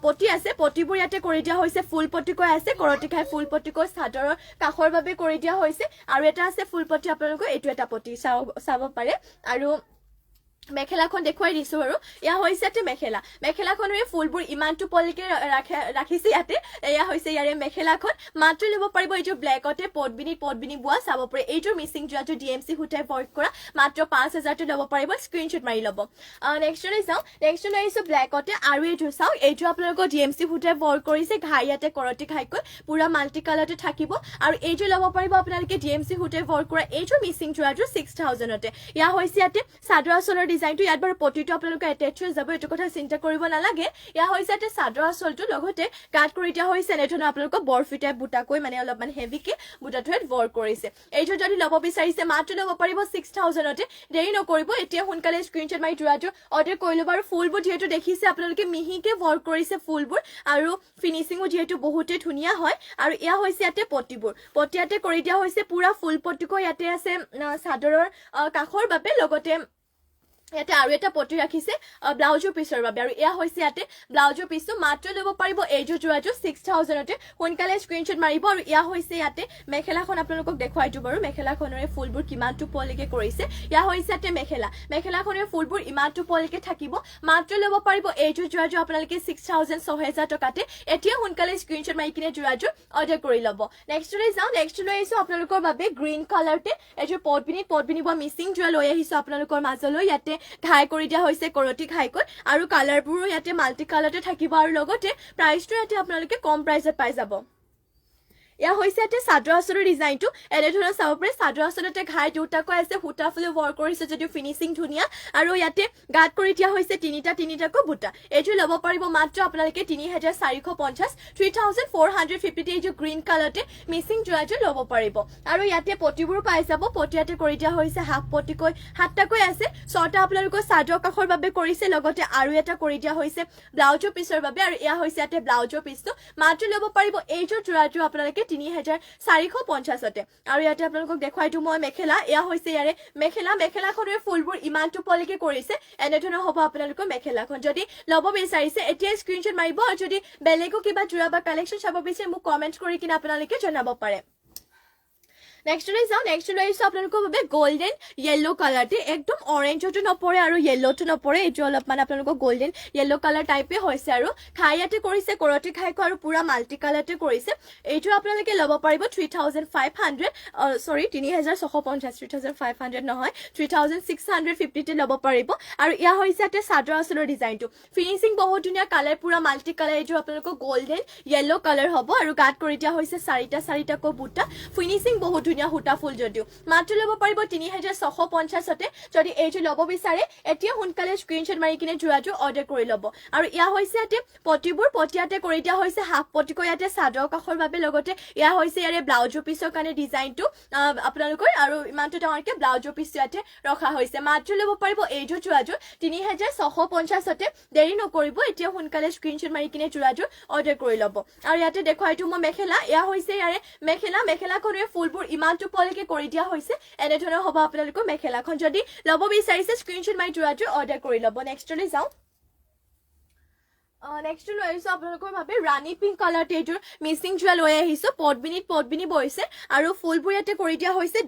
পটি আছে পটিবোৰ ইয়াতে কৰি দিয়া হৈছে ফুল পটিকৈ আছে কৰতি খাই ফুল পটিকৈ চাদৰৰ কাষৰ বাবে কৰি দিয়া হৈছে আৰু এটা আছে ফুল পটি আপোনালোকৰ এইটো এটা পটি চাব পাৰে আৰু মেখেলাখন দেখুৱাই দিছো আৰু ইয়া হৈছে ইয়াতে মেখেলাখনৰ ফুলবোৰ ইমানটো পলিকে ৰাখিছে ইয়াতে এয়া হৈছে ইয়াৰে মেখেলাখন মাত্ৰ ল'ব পাৰিব এইযোৰ ব্লেকতে পটবিনি বোৱা চাব পাৰে এইযোৰ মিচিং যোৱাটো ডিএমচি সূতাৰে ৱৰ্ক কৰা মাত্ৰ 5000তে ল'ব পাৰিব স্ক্ৰীনশ্বট মাৰি ল'ব নেক্সট লৈ যাওঁ নেক্সট লৈ আহিছো ব্লেকতে আৰু এইযোৰ চাওক এইযোৰ আপোনালোকৰ ডিএমচি সূতাৰে ৱৰ্ক কৰিছে ঘাই ইয়াতে কৰতি ঘাইকৈ পুৰা মাল্টি কালাৰতে থাকিব আৰু এইযোৰ ল'ব পাৰিব আপোনালোকে ডিএমচি সূতাৰে ৱৰ্ক কৰা এইযোৰ মিচিং যোৱাটো 6000তে ইয়া হৈছে ইয়াতে চাদৰ আঁচলৰ ডিজাইনটো ইয়াত বাৰু পটিটো আপোনালোকে এটেচ হৈ যাব এইটো কথা চিন্তা কৰিব নালাগে ইয়া হৈছে ইয়াতে চাদৰ আঁচলটো লগতে গাঁত কৰি দিয়া হৈছে এনেধৰণে আপোনালোকক বৰফিটা বুটাকৈ মানে অলপমান হেভিকে বুটাটোৱে ৱৰ্ক কৰিছে এইটো যদি ল'ব বিচাৰিছে মাত্ৰ ল'ব পাৰিব 6000তে দেৰি নকৰিব এতিয়া সোনকালে স্ক্ৰীনশ্বট মাৰি যোৰাটো অৰ্ডাৰ কৰি ল'ব আৰু ফুলবোৰ যিহেতু দেখিছে আপোনালোকে মিহিকে ৱৰ্ক কৰিছে ফুলবোৰ আৰু ফিনিচিংও যিহেতু বহুতে ধুনীয়া হয় আৰু ইয়া হৈছে ইয়াতে পটিয়াতে কৰি দিয়া হৈছে পুৰা ফুল পটিকৈ ইয়াতে আছে চাদৰৰ কাষৰ বাবে লগতে ইয়াতে আৰু এটা পটি ৰাখিছে ব্লাউজৰ পিছৰ বাবে আৰু এয়া হৈছে ইয়াতে ব্লাউজৰ পিছটো মাত্ৰ ল'ব পাৰিব এইযোৰ যোৰাযোৰ 6000তে সোনকালে স্ক্ৰীনশ্বট মাৰিব আৰু ইয়া হৈছে ইয়াতে মেখেলাখন আপোনালোকক দেখুৱাই দিওঁ বাৰু মেখেলাখনৰ ফুলবোৰ কিমানটো পলিকে কৰিছে ইয়া হৈছে ইয়াতে মেখেলাখনৰ ফুলবোৰ ইমানটো পলিকে থাকিব মাত্ৰ ল'ব পাৰিব এইযোৰ যোৰাযোৰ আপোনালোকে 6000 টকাতে এতিয়া সোনকালে স্ক্ৰীনশ্বট মাৰি কিনে যোৰাযোৰ অৰ্ডাৰ কৰি ল'ব নেক্সট লৈ যাওঁ নেক্সট লৈ আহিছো আপোনালোকৰ বাবে গ্ৰীণ কালাৰতে এইযোৰ পটবিনি বা মিচিং যোৰা লৈ আহিছো আপোনালোকৰ মাজলৈ ইয়াতে ঘাই কৰি দিয়া হৈছে কৰতি ঘাইকৈ আৰু কালাৰবোৰো ইয়াতে মাল্টি কালাৰতে থাকিব আৰু লগতে প্ৰাইচটো ইয়াতে আপোনালোকে কম প্ৰাইচত পাই যাব ইয়া হৈছে ইয়াতে চাদৰ আঁচলৰ ডিজাইনটো এনেধৰণৰ চাব পাৰে চাদৰ আঁচলতে ঘাই দুটাকৈ আছে সূতা ফুলে ৱৰ্ক কৰিছে যদিও ফিনিচিং ধুনীয়া আৰু ইয়াতে গাঁত কৰি দিয়া হৈছে তিনিটাকৈ বুটা এইটো ল'ব পাৰিব মাত্ৰ আপোনালোকে 3450 3450 এইযোৰ গ্ৰীণ কালাৰতে মিচিং যোৰাযোৰ ল'ব পাৰিব আৰু ইয়াতে পটিবোৰ পাই যাব পটিয়াতে কৰি দিয়া হৈছে হাফ পটিকৈ 7টাকৈ আছে 6টা আপোনালোকৰ চাদৰ কাষৰ বাবে কৰিছে লগতে আৰু এটা কৰি দিয়া হৈছে ব্লাউজৰ পিছৰ বাবে আৰু ইয়া হৈছে ইয়াতে ব্লাউজৰ পিছটো মাত্ৰ ল'ব পাৰিব এইযোৰ যোৰাযোৰ আপোনালোকে 3450তে আৰু ইয়াতে আপোনালোকক দেখুৱাই দিওঁ মই মেখেলা এয়া হৈছে ইয়াৰে মেখেলাখনৰ ফুলবোৰ ইমানটো পলিকে কৰিছে এনেধৰণৰ হ'ব আপোনালোকৰ মেখেলাখন যদি ল'ব বিচাৰিছে এতিয়া স্ক্ৰীনশ্বট মাৰিব আৰু যদি বেলেগো কিবা জোৰা বা কালেকশ্যন চাব বিচাৰে মোক কমেন্ট কৰি কিনে আপোনালোকে জনাব পাৰে নেক্সট লৈ যাওঁ নেক্সট লৈ আহিছো আপোনালোকৰ বাবে গোল্ডেন য়েল্লো কালাৰতে একদম অৰেঞ্জটো নপৰে আৰু য়েল্লোটো নপৰে এইটো অলপমান আপোনালোকৰ গোল্ডেন য়েল্লো কালাৰ টাইপে হৈছে আৰু খাই ইয়াতে কৰিছে কৰতি খাইকো আৰু পুৰা মাল্টি কালাৰতে কৰিছে এইটো আপোনালোকে ল'ব পাৰিব 3650 নহয় 3650তে ল'ব পাৰিব আৰু ইয়া হৈছে ইয়াতে চাদৰ আঁচলৰ ডিজাইনটো ফিনিচিং বহুত ধুনীয়া কালাৰ পুৰা মাল্টি কালাৰ এইটো আপোনালোকৰ গোল্ডেন য়েল্লো কালাৰ হ'ব আৰু গাত কৰি দিয়া হৈছে চাৰিটাকৈ বুটা ফিনিচিং বহুত ধুনীয়া সূতা ফুল যদিও মাত্ৰ ল'ব পাৰিব 3650তে যদি এইটো ল'ব বিচাৰে এতিয়া সোনকালে স্ক্ৰীনশ্বট মাৰি কিনে যোৰাযোৰ অৰ্ডাৰ কৰি ল'ব আৰু ইয়া হৈছে ইয়াতে পটিবোৰ পটিয়াতে কৰি দিয়া হৈছে হাফ পটিকৈ ইয়াতে চাদৰ কাষৰ বাবে লগতে ইয়া হৈছে ইয়াৰে ব্লাউজৰ পিছৰ কাৰণে ডিজাইনটো আপোনালোকৰ আৰু ইমানটো ডাঙৰকে ব্লাউজৰ পিছ ইয়াতে ৰখা হৈছে মাত্ৰ ল'ব পাৰিব এইযোৰ যোৰাযোৰ 3650তে দেৰি নকৰিব এতিয়া সোনকালে স্ক্ৰীনশ্বট মাৰি কিনে যোৰাযোৰ অৰ্ডাৰ কৰি ল'ব আৰু ইয়াতে দেখুৱা এইটো মই মেখেলা ইয়া হৈছে ইয়াৰে মেখেলাখনৰ ফুলবোৰ ইমানটো পলকে কৰি দিয়া হৈছে এনেধৰণৰ হ'ব আপোনালোকৰ মেখেলাখন যদি ল'ব বিচাৰিছে স্ক্ৰীনশ্বট মাৰি যোৰাযোৰ অৰ্ডাৰ কৰি ল'ব নেক্সটলৈ যাওঁ নেক্সট লৈ আহিছো আপোনালোকৰ বাবে ৰাণী পিংক কালাৰতে এইযোৰ মিচিং যোৰা লৈ আহিছো পদ্মিনী বৈছে আৰু ফুলবোৰ ইয়াতে কৰি দিয়া হৈছে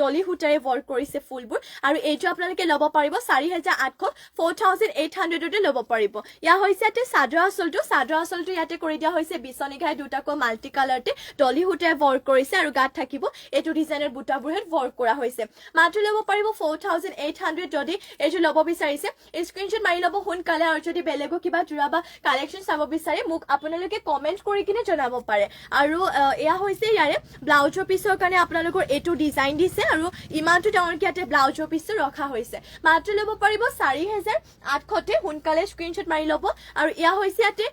ডলি সূতাৰে ৱৰ্ক কৰিছে ফুলবোৰ আৰু এইযোৰ আপোনালোকে ল'ব পাৰিব 4800 ল'ব পাৰিব ইয়া হৈছে ইয়াতে চাদৰ আঁচলটো ইয়াতে কৰি দিয়া হৈছে বিচনী ঘাই দুটাকৈ মাল্টি কালাৰতে ডলি সূতাৰে ৱৰ্ক কৰিছে আৰু গাত থাকিব এইটো ডিজাইনৰ বুটাবোৰ হেড ৱৰ্ক কৰা হৈছে মাত্ৰ ল'ব পাৰিব 4800 যদি এইযোৰ ল'ব বিচাৰিছে স্ক্ৰীনশ্বট মাৰি ল'ব সোনকালে আৰু যদি বেলেগো কিবা যোৰা বা কালেকশ্যন চাব বিচাৰে মোক আপোনালোকে কমেন্ট কৰি কিনে জনাব পাৰে আৰু এয়া হৈছে ইয়াৰে ব্লাউজৰ পিছৰ কাৰণে আপোনালোকৰ এইটো ডিজাইন দিছে আৰু ইমানটো ডাঙৰকে ইয়াতে ব্লাউজৰ পিছটো ৰখা হৈছে মাত্ৰ ল'ব পাৰিব 4800তে সোনকালে স্ক্ৰীনশ্বট মাৰি ল'ব আৰু ইয়া হৈছে ইয়াতে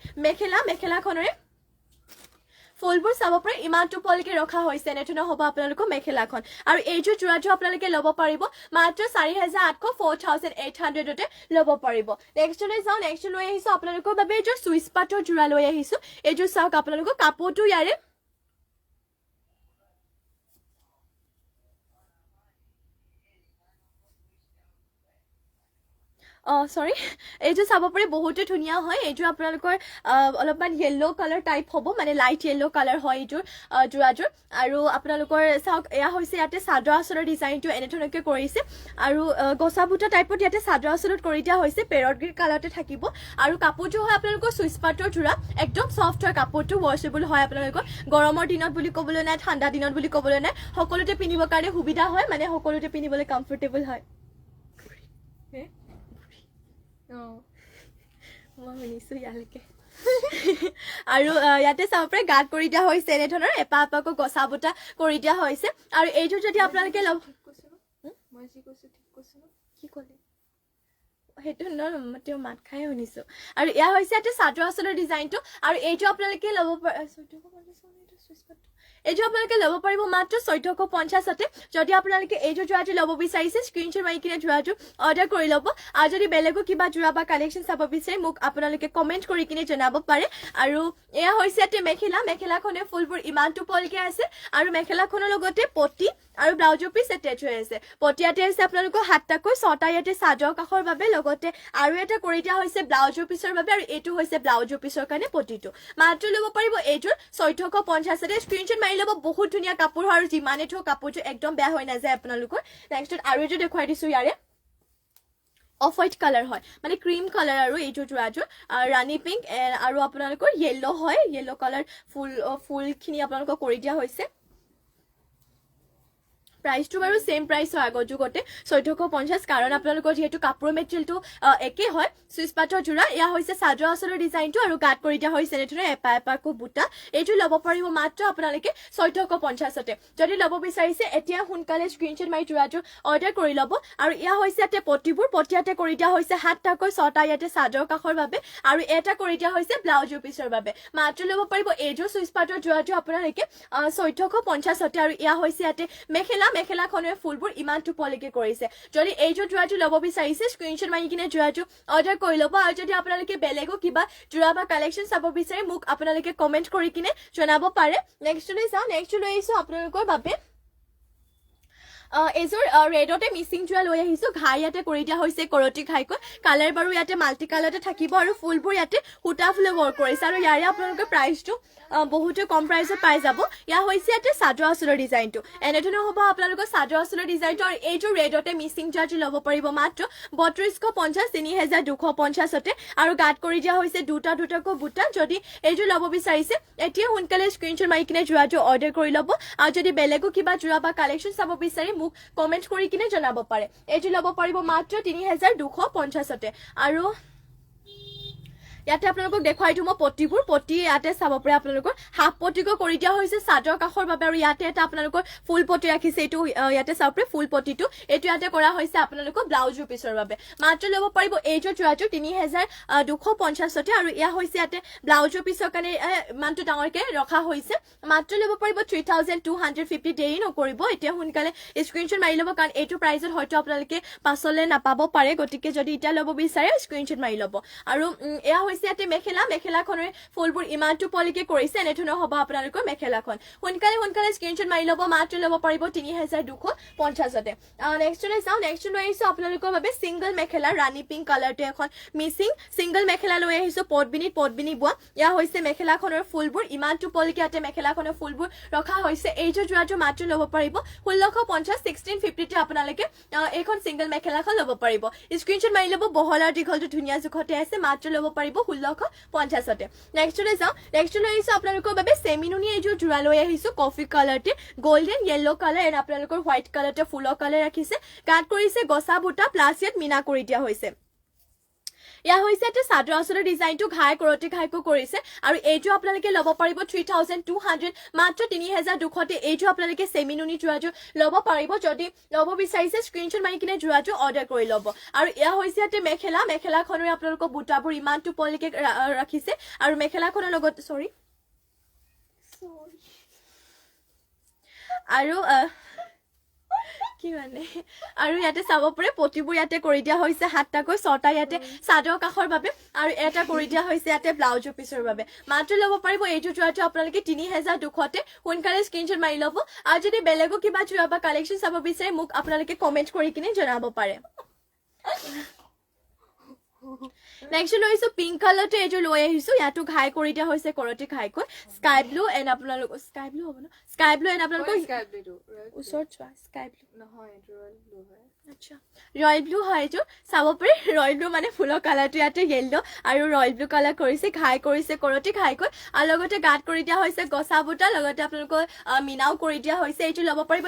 মেখেলাখনৰে ফুলবোৰ চাব পাৰে ইমানটো পলকে ৰখা হৈছে এনেধৰণৰ হ'ব আপোনালোকৰ মেখেলাখন আৰু এইযোৰ যোৰাযোৰ আপোনালোকে ল'ব পাৰিব মাত্ৰ 4800তে ল'ব পাৰিব নেক্সটলৈ যাওঁ নেক্সট লৈ আহিছো আপোনালোকৰ বাবে এইযোৰ চুইচ পাটৰ যোৰা লৈ আহিছো এইযোৰ চাওক আপোনালোকৰ কাপোৰটো ইয়াৰে সৰি এইযোৰ চাব পাৰি বহুতে ধুনীয়া হয় এইযোৰ আপোনালোকৰ অলপমান য়েল্লো কালাৰ টাইপ হ'ব মানে লাইট য়েল্লো কালাৰ হয় এইযোৰ যোৰাযোৰ আৰু আপোনালোকৰ চাওক এয়া হৈছে ইয়াতে চাদৰ আঁচলৰ ডিজাইনটো এনেধৰণকে কৰিছে আৰু গছা বুটা টাইপত ইয়াতে চাদৰ আঁচলত কৰি দিয়া হৈছে পেৰট গ্ৰীণ কালাৰতে থাকিব আৰু কাপোৰটো হয় আপোনালোকৰ চুইচ পাটৰ যোৰা একদম চফ্ট হয় কাপোৰটো ৱাশ্বেবল হয় আপোনালোকৰ গৰমৰ দিনত বুলি ক'বলৈ নাই ঠাণ্ডা দিনত বুলি ক'বলৈ নাই সকলোতে পিন্ধিবৰ কাৰণে সুবিধা হয় মানে সকলোতে পিন্ধিবলৈ কমফৰ্টেবল হয় মই শুনিছো ইয়ালৈকে আৰু ইয়াতে চাব পাৰে গাত কৰি দিয়া হৈছে এনেধৰণৰ এপাকৈ গছা বুটা কৰি দিয়া হৈছে আৰু এইযোৰ যদি আপোনালোকে ল'ব কি ক'লে সেইটো তেওঁ মাত খাই শুনিছো আৰু এয়া হৈছে ইয়াতে চাদৰ আঁচলৰ ডিজাইনটো আৰু এইযোৰ আপোনালোকে ল'ব এইযোৰ আপোনালোকে ল'ব পাৰিব মাত্ৰ 1450তে যদি আপোনালোকে এইযোৰ যোৰাযোৰ ল'ব বিচাৰিছে স্ক্ৰীনশ্বট মাৰি কিনে যোৰাযোৰ অৰ্ডাৰ কৰি ল'ব আৰু যদি বেলেগো কিবা যোৰা বা কালেকশ্যন চাব বিচাৰে মোক আপোনালোকে কমেণ্ট কৰি কিনে জনাব পাৰে আৰু এয়া হৈছে ইয়াতে মেখেলাখনে ফুলবোৰ ইমানটো পলকে আছে আৰু মেখেলাখনৰ লগতে পটি আৰু ব্লাউজৰ পিছ এটেচ হৈ আছে পটিয়াতে আছে আপোনালোকৰ 7টাকৈ 6টা ইয়াতে চাদৰ কাষৰ বাবে লগতে আৰু এটা কৰি দিয়া হৈছে ব্লাউজৰ পিছৰ বাবে আৰু এইটো হৈছে ব্লাউজৰ পিছৰ কাৰণে পটিটো মাত্ৰ ল'ব পাৰিব এইযোৰ 1450তে স্ক্ৰীনশ্বট মাৰি ল'ব বহুত ধুনীয়া কাপোৰ হয় আৰু যিমানে থওক কাপোৰটো একদম বেয়া হৈ নাযায় আপোনালোকৰ নেক্সটত আৰু এইযোৰ দেখুৱাই দিছো ইয়াৰে অফ হোৱাইট কালাৰ হয় মানে ক্ৰীম কালাৰ আৰু এইযোৰ যোৰাযোৰ ৰাণী পিংক আৰু আপোনালোকৰ য়েল্লো হয় য়েল্লো কালাৰ ফুলখিনি আপোনালোকক কৰি দিয়া হৈছে প্ৰাইচটো বাৰু সেম প্ৰাইচ হয় আগৰ যুগতে 1450 কাৰণ আপোনালোকৰ যেহেতু কাপোৰ মেটেৰিয়েলটো একে হয় চুইচ পাটৰ যোৰা ইয়া হৈছে চাদৰ আঁচলৰ ডিজাইনটো আৰু গাত কৰি দিয়া হৈছে এনেধৰণে এপাকো বুটা এইটো ল'ব পাৰিব মাত্ৰ আপোনালোকে 1450তে যদি ল'ব বিচাৰিছে এতিয়া সোনকালে স্ক্ৰীনশ্বট মাৰি যোৰাযোৰ অৰ্ডাৰ কৰি ল'ব আৰু ইয়া হৈছে ইয়াতে পটিবোৰ পটিয়াতে কৰি দিয়া হৈছে 7টাকৈ 6টা ইয়াতে চাদৰ কাষৰ বাবে আৰু এটা কৰি দিয়া হৈছে ব্লাউজৰ পিছৰ বাবে মাত্ৰ ল'ব পাৰিব এইযোৰ চুইচ পাটৰ যোৰাযোৰ আপোনালোকে 1450তে আৰু ইয়া হৈছে ইয়াতে মেখেলাখনৰ ফুলবোৰ ইমানটো পলকে কৰিছে যদি এইযোৰ যোৰাযোৰ ল'ব বিচাৰিছে স্ক্ৰীনশ্বট মাৰি কিনে যোৰাযোৰ অৰ্ডাৰ কৰি ল'ব আৰু যদি আপোনালোকে বেলেগো কিবা যোৰা বা কালেকশ্যন চাব বিচাৰে মোক আপোনালোকে কমেণ্ট কৰি কিনে জনাব পাৰে নেক্সটলৈ যাওঁ নেক্সট লৈ আহিছো আপোনালোকৰ বাবে এইযোৰ ৰেডতে মিচিং যোৰা লৈ আহিছো ঘাই ইয়াতে কৰি দিয়া হৈছে কৰতি ঘাইকৈ কালাৰ বাৰু ইয়াতে মাল্টি কালাৰতে থাকিব আৰু ফুলবোৰ ইয়াতে সূতা ফুলে ৱৰ্ক কৰিছে আৰু ইয়াৰে আপোনালোকৰ প্ৰাইচটো বহুতে কম প্ৰাইচত পাই যাব ইয়া হৈছে ইয়াতে চাদৰ আঁচলৰ ডিজাইনটো এনেধৰণৰ হ'ব আপোনালোকৰ চাদৰ আঁচলৰ ডিজাইনটো আৰু এইযোৰ ৰেডতে মিচিং যোৰাযোৰ ল'ব পাৰিব মাত্ৰ 3250 3250তে আৰু গাত কৰি দিয়া হৈছে দুটাকৈ বুটা যদি এইযোৰ ল'ব বিচাৰিছে এতিয়া সোনকালে স্ক্ৰীনশ্বট মাৰি কিনে যোৰাযোৰ অৰ্ডাৰ কৰি ল'ব আৰু যদি বেলেগো কিবা যোৰা বা কালেকশ্যন চাব বিচাৰে মোক কমেন্ট কৰি কিনে জনাব পাৰে এইটো ল'ব পাৰিব মাত্ৰ 3250তে আৰু ইয়াতে আপোনালোকক দেখুৱাই দিওঁ মই পটিবোৰ পটি ইয়াতে চাব পাৰে আপোনালোকৰ হাফ পটিকো কৰি দিয়া হৈছে চাদৰ কাষৰ বাবে আৰু ইয়াতে এটা আপোনালোকৰ ফুল পটি ৰাখিছে এইটো ইয়াতে চাব পাৰে ফুল পটিটো এইটো ইয়াতে কৰা হৈছে আপোনালোকৰ ব্লাউজৰ পিছৰ বাবে মাত্ৰ ল'ব পাৰিব এইযোৰ যোৱাযোৰ ৩,২৫০ আৰু এয়া হৈছে ইয়াতে ব্লাউজৰ পিছৰ কাৰণে ইমানটো ডাঙৰকে ৰখা হৈছে মাত্ৰ ল'ব পাৰিব 3,250 দেৰি নকৰিব এতিয়া সোনকালে স্ক্ৰীনশ্বট মাৰি ল'ব কাৰণ এইটো প্ৰাইজত হয়তো আপোনালোকে পাছলৈ নাপাব পাৰে গতিকে যদি এতিয়া ল'ব বিচাৰে স্ক্ৰীনশ্বট মাৰি ল'ব আৰু এয়া হৈছে ইয়াতে মেখেলাখনৰ ফুলবোৰ ইমানটো পলিকে কৰিছে এনেধৰণৰ হ'ব আপোনালোকৰ মেখেলাখন সোনকালে স্ক্ৰীনশ্বট মাৰি ল'ব মাত্ৰ ল'ব পাৰিব ৩,২৫০তে নেক্সটলৈ চাওঁ নেক্সট লৈ আহিছোঁ আপোনালোকৰ বাবে ছিংগল মেখেলা ৰাণী পিংক কালাৰটো এখন মিচিং ছিংগল মেখেলা লৈ আহিছোঁ পটবিনি বোৱা এয়া হৈছে মেখেলাখনৰ ফুলবোৰ ইমানটো পলিকে ইয়াতে মেখেলাখনৰ ফুলবোৰ ৰখা হৈছে এইযোৰ যোৱাযোৰ মাত্ৰ ল'ব পাৰিব ১৬৫০ 1650তে আপোনালোকে এইখন ছিংগল মেখেলাখন ল'ব পাৰিব স্ক্ৰীনশ্বট মাৰি ল'ব বহল আৰু দীঘলটো ধুনীয়া জোখতে আছে মাত্ৰ ল'ব পাৰিব ১৬৫০তে নেক্সটলৈ যাওঁ নেক্সটলৈ আহিছোঁ আপোনালোকৰ বাবে চেমিনুনি এইযোৰ যোৰা লৈ আহিছোঁ কফি কালাৰতে গল্ডেন য়েল্লো কালাৰ এণ্ড আপোনালোকৰ হোৱাইট কালাৰতে ফুলৰ কালাৰ ৰাখিছে কাট কৰিছে গছা বুটা প্লাছ ইয়াত মিনা কৰি দিয়া হৈছে এয়া হৈছে এটা চাদৰ আঁচলৰ ডিজাইনটো ঘাইকো কৰিছে আৰু এইটো আপোনালোকে ল'ব পাৰিব 3,200 মাত্ৰ 3,200তে এইটো আপোনালোকে চেমিনুনি যোৰাযোৰ ল'ব পাৰিব যদি ল'ব বিচাৰিছে স্ক্ৰীনশ্বট মাৰি কিনে যোৰাযোৰ অৰ্ডাৰ কৰি ল'ব আৰু এয়া হৈছে ইয়াতে মেখেলাখনৰ আপোনালোকৰ বুটাবোৰ ইমানটো পলিকে ৰাখিছে আৰু মেখেলাখনৰ লগত আৰু কি মানে আৰু ইয়াতে চাব পাৰে পটিবোৰ ইয়াতে কৰি দিয়া হৈছে 7টাকৈ 6টা ইয়াতে চাদৰ কাষৰ বাবে আৰু এটা কৰি দিয়া হৈছে ইয়াতে ব্লাউজৰ পিছৰ বাবে মাত্ৰ ল'ব পাৰিব এইটো যোৰাটো আপোনালোকে 3,200তে সোনকালে স্ক্ৰীনশ্বট মাৰি ল'ব আৰু যদি বেলেগো কিবা যোৰা বা কালেকশ্যন চাব বিচাৰে মোক আপোনালোকে কমেণ্ট কৰি কিনে জনাব পাৰে নেক্সট লৈছোঁ পিংক কালাৰটো এইযোৰ লৈ আহিছোঁ ইয়াতো ঘাই কৰি দিয়া হৈছে কৰতি ঘাইকৈ স্কাই ব্লু এণ্ড আপোনালোকৰ স্কাই ব্লু হ'ব ন স্কাই ব্লু এণ্ড আপোনালোকৰ ওচৰত চোৱা স্কাই ব্লু নহয় এইটো ৰয়েল ব্লু হয় আচ্ছা ৰয়েল ব্লু হয় এইযোৰ চাব পাৰে ৰয়েল ব্লু মানে ফুলৰ কালাৰটো ইয়াতে য়েল্লো আৰু ৰয়েল ব্লু কালাৰ কৰিছে ঘাই কৰিছে কৰতি ঘাইকৈ আৰু লগতে গাঁত কৰি দিয়া হৈছে গছা বুটা লগতে আপোনালোকৰ মিনাও কৰি দিয়া হৈছে এইটো ল'ব পাৰিব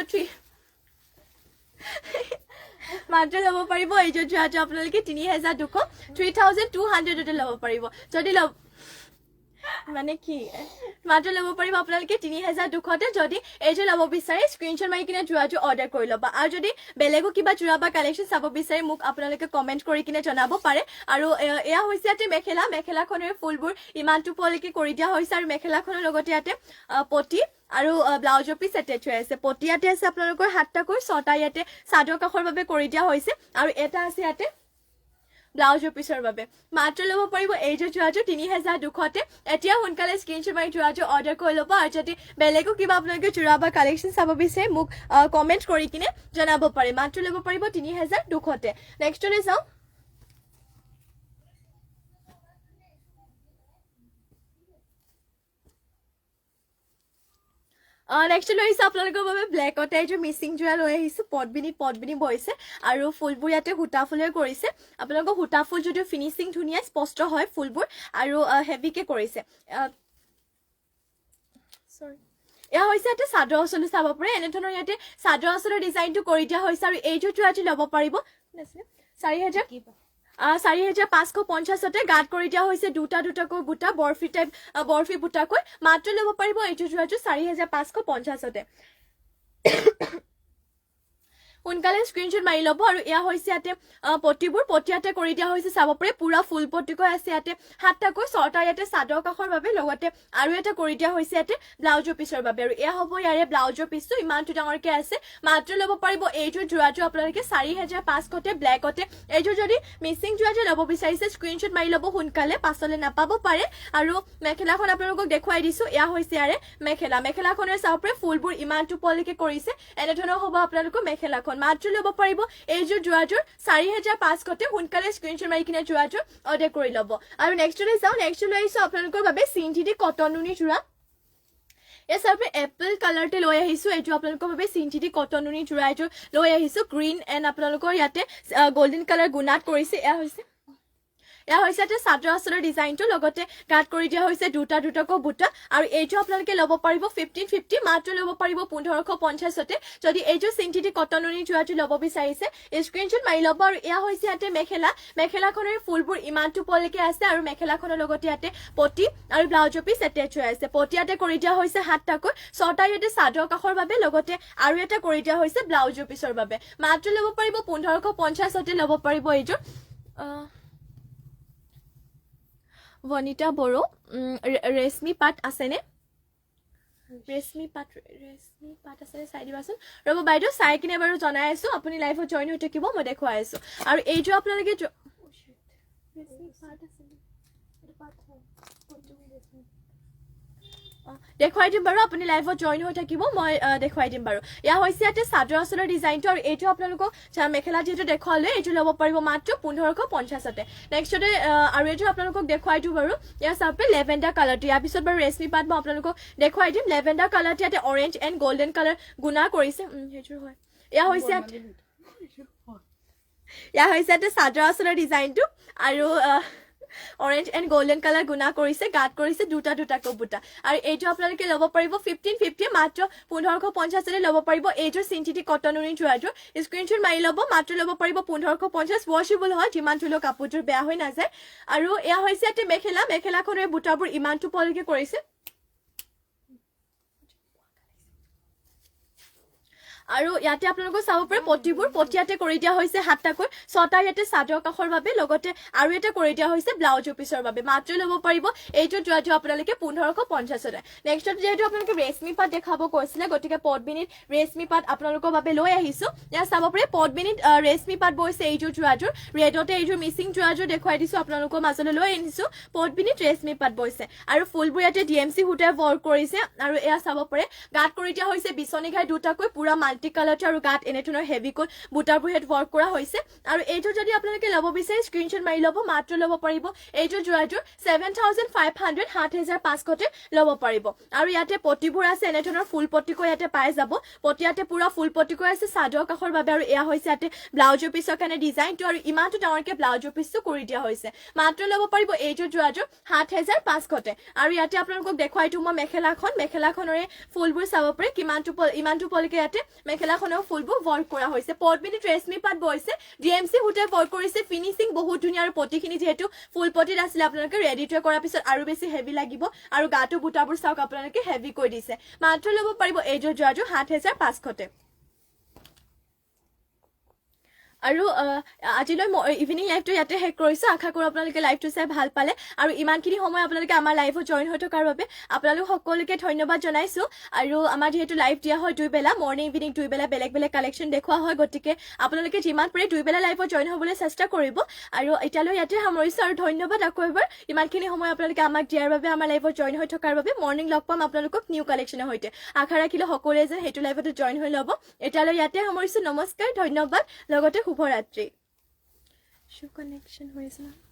মাত্ৰ ল'ব পাৰিব এইযোৰ যোৱাটো আপোনালোকে 3,200 ল'ব পাৰিব যদি মানে কি মাত্ৰ ল'ব পাৰিব আপোনালোকে 3,200তে যদি এইযোৰ ল'ব বিচাৰে স্ক্ৰীনশ্বট মাৰি কিনে যোৰাটো অৰ্ডাৰ কৰি ল'ব আৰু যদি বেলেগো কিবা যোৰা বা কালেকশ্যন চাব বিচাৰে মোক আপোনালোকে কমেণ্ট কৰি কিনে জনাব পাৰে আৰু এয়া হৈছে ইয়াতে মেখেলাখনৰ ফুলবোৰ ইমানটো পলিকে কৰি দিয়া হৈছে আৰু মেখেলাখনৰ লগতে ইয়াতে পটি আৰু ব্লাউজৰ পিছ এটেচ হৈ আছে পটি ইয়াতে আছে আপোনালোকৰ 7টাকৈ 6টা ইয়াতে চাদৰ কাষৰ বাবে কৰি দিয়া হৈছে আৰু এটা আছে ইয়াতে ব্লাউজৰ পিছৰ বাবে মাত্ৰ ল'ব পাৰিব এইযোৰ যোৰাযোৰ 3,200তে এতিয়া সোনকালে স্ক্ৰীনশ্বট মাৰি যোৰাযোৰ অৰ্ডাৰ কৰি ল'ব আৰু যদি বেলেগো কিবা আপোনালোকে যোৰা বা কালেকশ্যন চাব বিচাৰে মোক কমেণ্ট কৰি কিনে জনাব পাৰে মাত্ৰ ল'ব পাৰিব 3,200তে নেক্সটলৈ চাওঁ নেক্সট লৈ আহিছোঁ আপোনালোকৰ বাবে ব্লেকতে এইযোৰ মিচিং যোৰা লৈ আহিছোঁ পটবিনি বৈছে আৰু ফুলবোৰ ইয়াতে সূতা ফুলেৰে কৰিছে আপোনালোকৰ সূতা ফুল যদিও ফিনিচিং ধুনীয়া স্পষ্ট হয় ফুলবোৰ আৰু হেভিকে কৰিছে এয়া হৈছে ইয়াতে চাদৰ আঁচলো চাব পাৰে এনেধৰণৰ ইয়াতে চাদৰ আঁচলৰ ডিজাইনটো কৰি দিয়া হৈছে আৰু এইযোৰ যোৰাটো ল'ব পাৰিব 4,550তে গাঁত কৰি দিয়া হৈছে দুটাকৈ বুটা বৰফি বুটাকৈ মাত্ৰ ল'ব পাৰিব এইটো যোৰাটো 4,550তে সোনকালে স্ক্ৰীনশ্বট মাৰি ল'ব আৰু এয়া হৈছে ইয়াতে পটিবোৰ পটি ইয়াতে কৰি দিয়া হৈছে চাব পাৰে পুৰা ফুল পটিকৈ আছে ইয়াতে 7টাকৈ 6টা ইয়াতে চাদৰ কাষৰ বাবে লগতে আৰু এটা কৰি দিয়া হৈছে ইয়াতে ব্লাউজৰ পিছৰ বাবে আৰু এয়া হ'ব ইয়াৰে ব্লাউজৰ পিছটো ইমানটো ডাঙৰকে আছে মাত্ৰ ল'ব পাৰিব এইযোৰ যোৰাটো আপোনালোকে 4,500তে ব্লেকতে এইযোৰ যদি মিচিং যোৰাটো ল'ব বিচাৰিছে স্ক্ৰীনশ্বট মাৰি ল'ব সোনকালে পাছলৈ নাপাব পাৰে আৰু মেখেলাখন আপোনালোকক দেখুৱাই দিছোঁ এয়া হৈছে ইয়াৰে মেখেলাখনৰ চাব পাৰে ফুলবোৰ ইমানটো পলিকে কৰিছে এনেধৰণৰ হ'ব আপোনালোকৰ মেখেলাখন মাত্ৰ ল'ব পাৰিব এইযোৰ যোৰাযোৰ 4,500তে সোনকালে স্ক্ৰীনশ্বট মাৰি কিনে যোৰাযোৰ অৰ্ডাৰ কৰি ল'ব আৰু নেক্সটলৈ যাওঁ নেক্সটলৈ আহিছোঁ আপোনালোকৰ বাবে চিন্থেটিক কটন নুনি যোৰা এয়া চাব এপল কালাৰতে লৈ আহিছোঁ এইটো আপোনালোকৰ বাবে চিন্থেটিক কটন নুনি যোৰা এইটো লৈ আহিছোঁ গ্ৰীণ এণ্ড আপোনালোকৰ ইয়াতে গল্ডেন কালাৰ গুণাত কৰিছে এয়া হৈছে এটা চাদৰ আচলৰ ডিজাইনটো লগতে গাত কৰি দিয়া হৈছে দুটাকৈ বুটা আৰু এইটো আপোনালোকে ল'ব পাৰিব 1550 মাত্ৰ ল'ব পাৰিব 1550তে যদি এইটো চিন্থেটিক কটন উনি যোৱাটো ল'ব বিচাৰিছে স্ক্ৰীনশ্বট মাৰি ল'ব আৰু এয়া হৈছে ইয়াতে মেখেলাখনৰ ফুলবোৰ ইমানটো পলৈকে আছে আৰু মেখেলাখনৰ লগতে ইয়াতে পটি আৰু ব্লাউজৰ পিচ এটেচ হৈ আছে পটি ইয়াতে কৰি দিয়া হৈছে 7টাকৈ 6টা ইয়াতে চাদৰ কাষৰ বাবে লগতে আৰু এটা কৰি দিয়া হৈছে ব্লাউজৰ পিচৰ বাবে মাত্ৰ ল'ব পাৰিব 1550তে ল'ব পাৰিব এইটো वनिता बड़ो रेशमी पाट आसेने रेशमी पाट आसेने चाइ दिबासोन रब बाइदेउ चाइ किने बारु जनाइ आइसु आपुनि लाइफत जइन হৈ থাকিব মই দেখুৱাই আইছো আৰু এইটো আপোনালোকে रेशमी पाट आसेने এটা পাট হয় দেখুৱাই দিম বাৰু আপুনি লাইভত জয়েন হৈ থাকিব মই দেখুৱাই দিম বাৰু ইয়া হৈছে ইয়াতে চাদৰ আচলৰ ডিজাইনটো আৰু এইটো আপোনালোকক মেখেলা যেটো দেখুৱালে এইটো ল'ব পাৰিব মাত্ৰ 1550তে নেক্সটতে আৰু এইটো আপোনালোকক দেখুৱাই দিও বাৰু ইয়া চাপে লেভেণ্ডাৰ কালাৰটো ইয়াৰ পিছত বাৰু ৰেশমি পাট মই আপোনালোকক দেখুৱাই দিম লেভেণ্ডাৰ কালাৰটো ইয়াতে অৰেঞ্জ এণ্ড গোল্ডেন কালাৰ গুণা কৰিছে হেজুৰ হয় ইয়া হৈছে ইয়াতে চাদৰ আচলৰ ডিজাইনটো আৰু orange and golden color গুণা কৰিছে গাত কৰিছে দুটাকৈ বুটা আৰু এইটো আপোনালোকে ল'ব পাৰিব 1550 মাত্ৰ 1550 তে ল'ব পাৰিব এইটো চিন্থেটিক কটন উনি যোৱাটো স্ক্ৰীনশ্বট মাৰি ল'ব মাত্ৰ ল'ব পাৰিব 1550 ওয়াশেবল হয় যিমান তুলো কাপোৰটো বেয়া হৈ নাযায় আৰু এয়া হৈছে এটা মেখেলাখনৰ বুটাবোৰ ইমানটো পলকে কৰিছে আৰু ইয়াতে আপোনালোকে চাব পাৰে পটিবোৰ পটিয়াতে কৰি দিয়া হৈছে 7টাকৈ 6টা ইয়াতে চাদৰ কাষৰ বাবে লগতে আৰু এটা কৰি দিয়া হৈছে ব্লাউজৰ পিছৰ বাবে মাত্ৰ ল'ব পাৰিব এইটো যোৱাটো আপোনালোকে 1550তে নেক্সটত যেহেতু আপোনালোকে ৰেশমি পাট দেখাব কৈছিলে গতিকে পদ্মিনীত ৰেশমি পাট আপোনালোকৰ বাবে লৈ আহিছো ইয়া চাব পাৰে পদ্মিনীত ৰেশমি পাট বৈছে এইটো যোৱাটোৰ ৰেডতে এইটো মিসিং যোৱাটো দেখুৱাই দিছো আপোনালোকৰ মাজলৈ লৈ আনিছো পদ্মিনীত ৰেশমি পাট বৈছে আৰু ফুলবোৰ ইয়াতে ডিএমসি হুটে ওয়াৰ্ক কৰিছে আৰু এয়া চাব পাৰে গাত কৰি দিয়া হৈছে বিছনি ঘাই দুটাকৈ পুৰা মাল্টি কালাৰ আৰু গাত এনেধৰণৰ হেভি কোট বুটাবোৰ হেড ওয়াৰ্ক কৰা হৈছে আৰু এইটো যদি আপোনালোকে ল'ব বিচাৰে স্ক্ৰীনশ্বট মাৰি ল'ব মাত্ৰ ল'ব পাৰিব এইটো যোৱাটোৰ 7500 7500তে ল'ব পাৰিব আৰু ইয়াতে পটিবোৰ আছে এনেধৰণৰ ফুল পটিকৈ ইয়াতে পাই যাব পটিয়াতে পুৰা ফুল পটিকৈ আছে চাদৰ কাষৰ বাবে আৰু এয়া হৈছে ইয়াতে ব্লাউজৰ পিছৰ কাৰণে ডিজাইনটো আৰু ইমানটো ডাঙৰকে ব্লাউজৰ পিছটো কৰি দিয়া হৈছে মাত্ৰ ল'ব পাৰিব এইটো যোৱাটোৰ 7500তে আৰু ইয়াতে আপোনালোকক দেখুৱাই দিও মই মেখেলাখনৰে ফুলবোৰ চাব পাৰে ইমানটো পলকে ইয়াতে মেখেলাখনৰ ফুলবোৰ ওয়াৰ্ক কৰা হৈছে পদ্মিনীত ৰেশমি পাট বৈছে ডিএমসি হুটে ওয়াৰ্ক কৰিছে ফিনিশিং বহুত ধুনীয়া আৰু পটিখিনি যেহেতু ফুল পটিত আছিল আপোনালোকে ৰেডি টু কৰাৰ পিছত আৰু বেছি হেভি লাগিব আৰু গাটো বুটাবোৰ চাওক আপোনালোকে হেভি কৈ দিছে মাত্ৰ ল'ব পাৰিব এইযোৰ যোৱাটো 7500তে আৰু আজিলৈ ইভিনিং লাইভটো ইয়াতে শেষ কৰিছো আশা কৰো আপোনালোকে লাইভটো চাই ভাল পালে আৰু ইমানখিনি সময় আপোনালোকে আমাৰ লাইভত জয়েন হৈ থকাৰ বাবে আপোনালোক সকলোকে ধন্যবাদ জনাইছো আৰু আমাৰ যেহেতু লাইভ দিয়া হয় দুই বেলা মৰ্নিং ইভিনিং দুই বেলা বেলেগ কালেকশন দেখুৱা হয় গতিকে আপোনালোকে যিমান পাৰে দুই বেলা লাইভত জয়েন হ'বলৈ চেষ্টা কৰিব আৰু এতিয়ালৈ ইয়াতে সামৰিছো আৰু ধন্যবাদ আকৌ এবাৰ ইমানখিনি সময় আপোনালোকে আমাক দিয়াৰ বাবে আমাৰ লাইভত জয়েন হৈ থকাৰ বাবে মৰ্নিং লগ পাম আপোনালোকক নিউ কালেকশনৰ সৈতে আশা ৰাখিলো সকলোৱে যে হেতু লাইভত জয়েন হৈ ল'ব এতিয়ালৈ ইয়াতে সামৰিছো নমস্কাৰ ধন্যবাদ লগতে শুভৰাত্ৰি শু কানেকশন হৈ আছে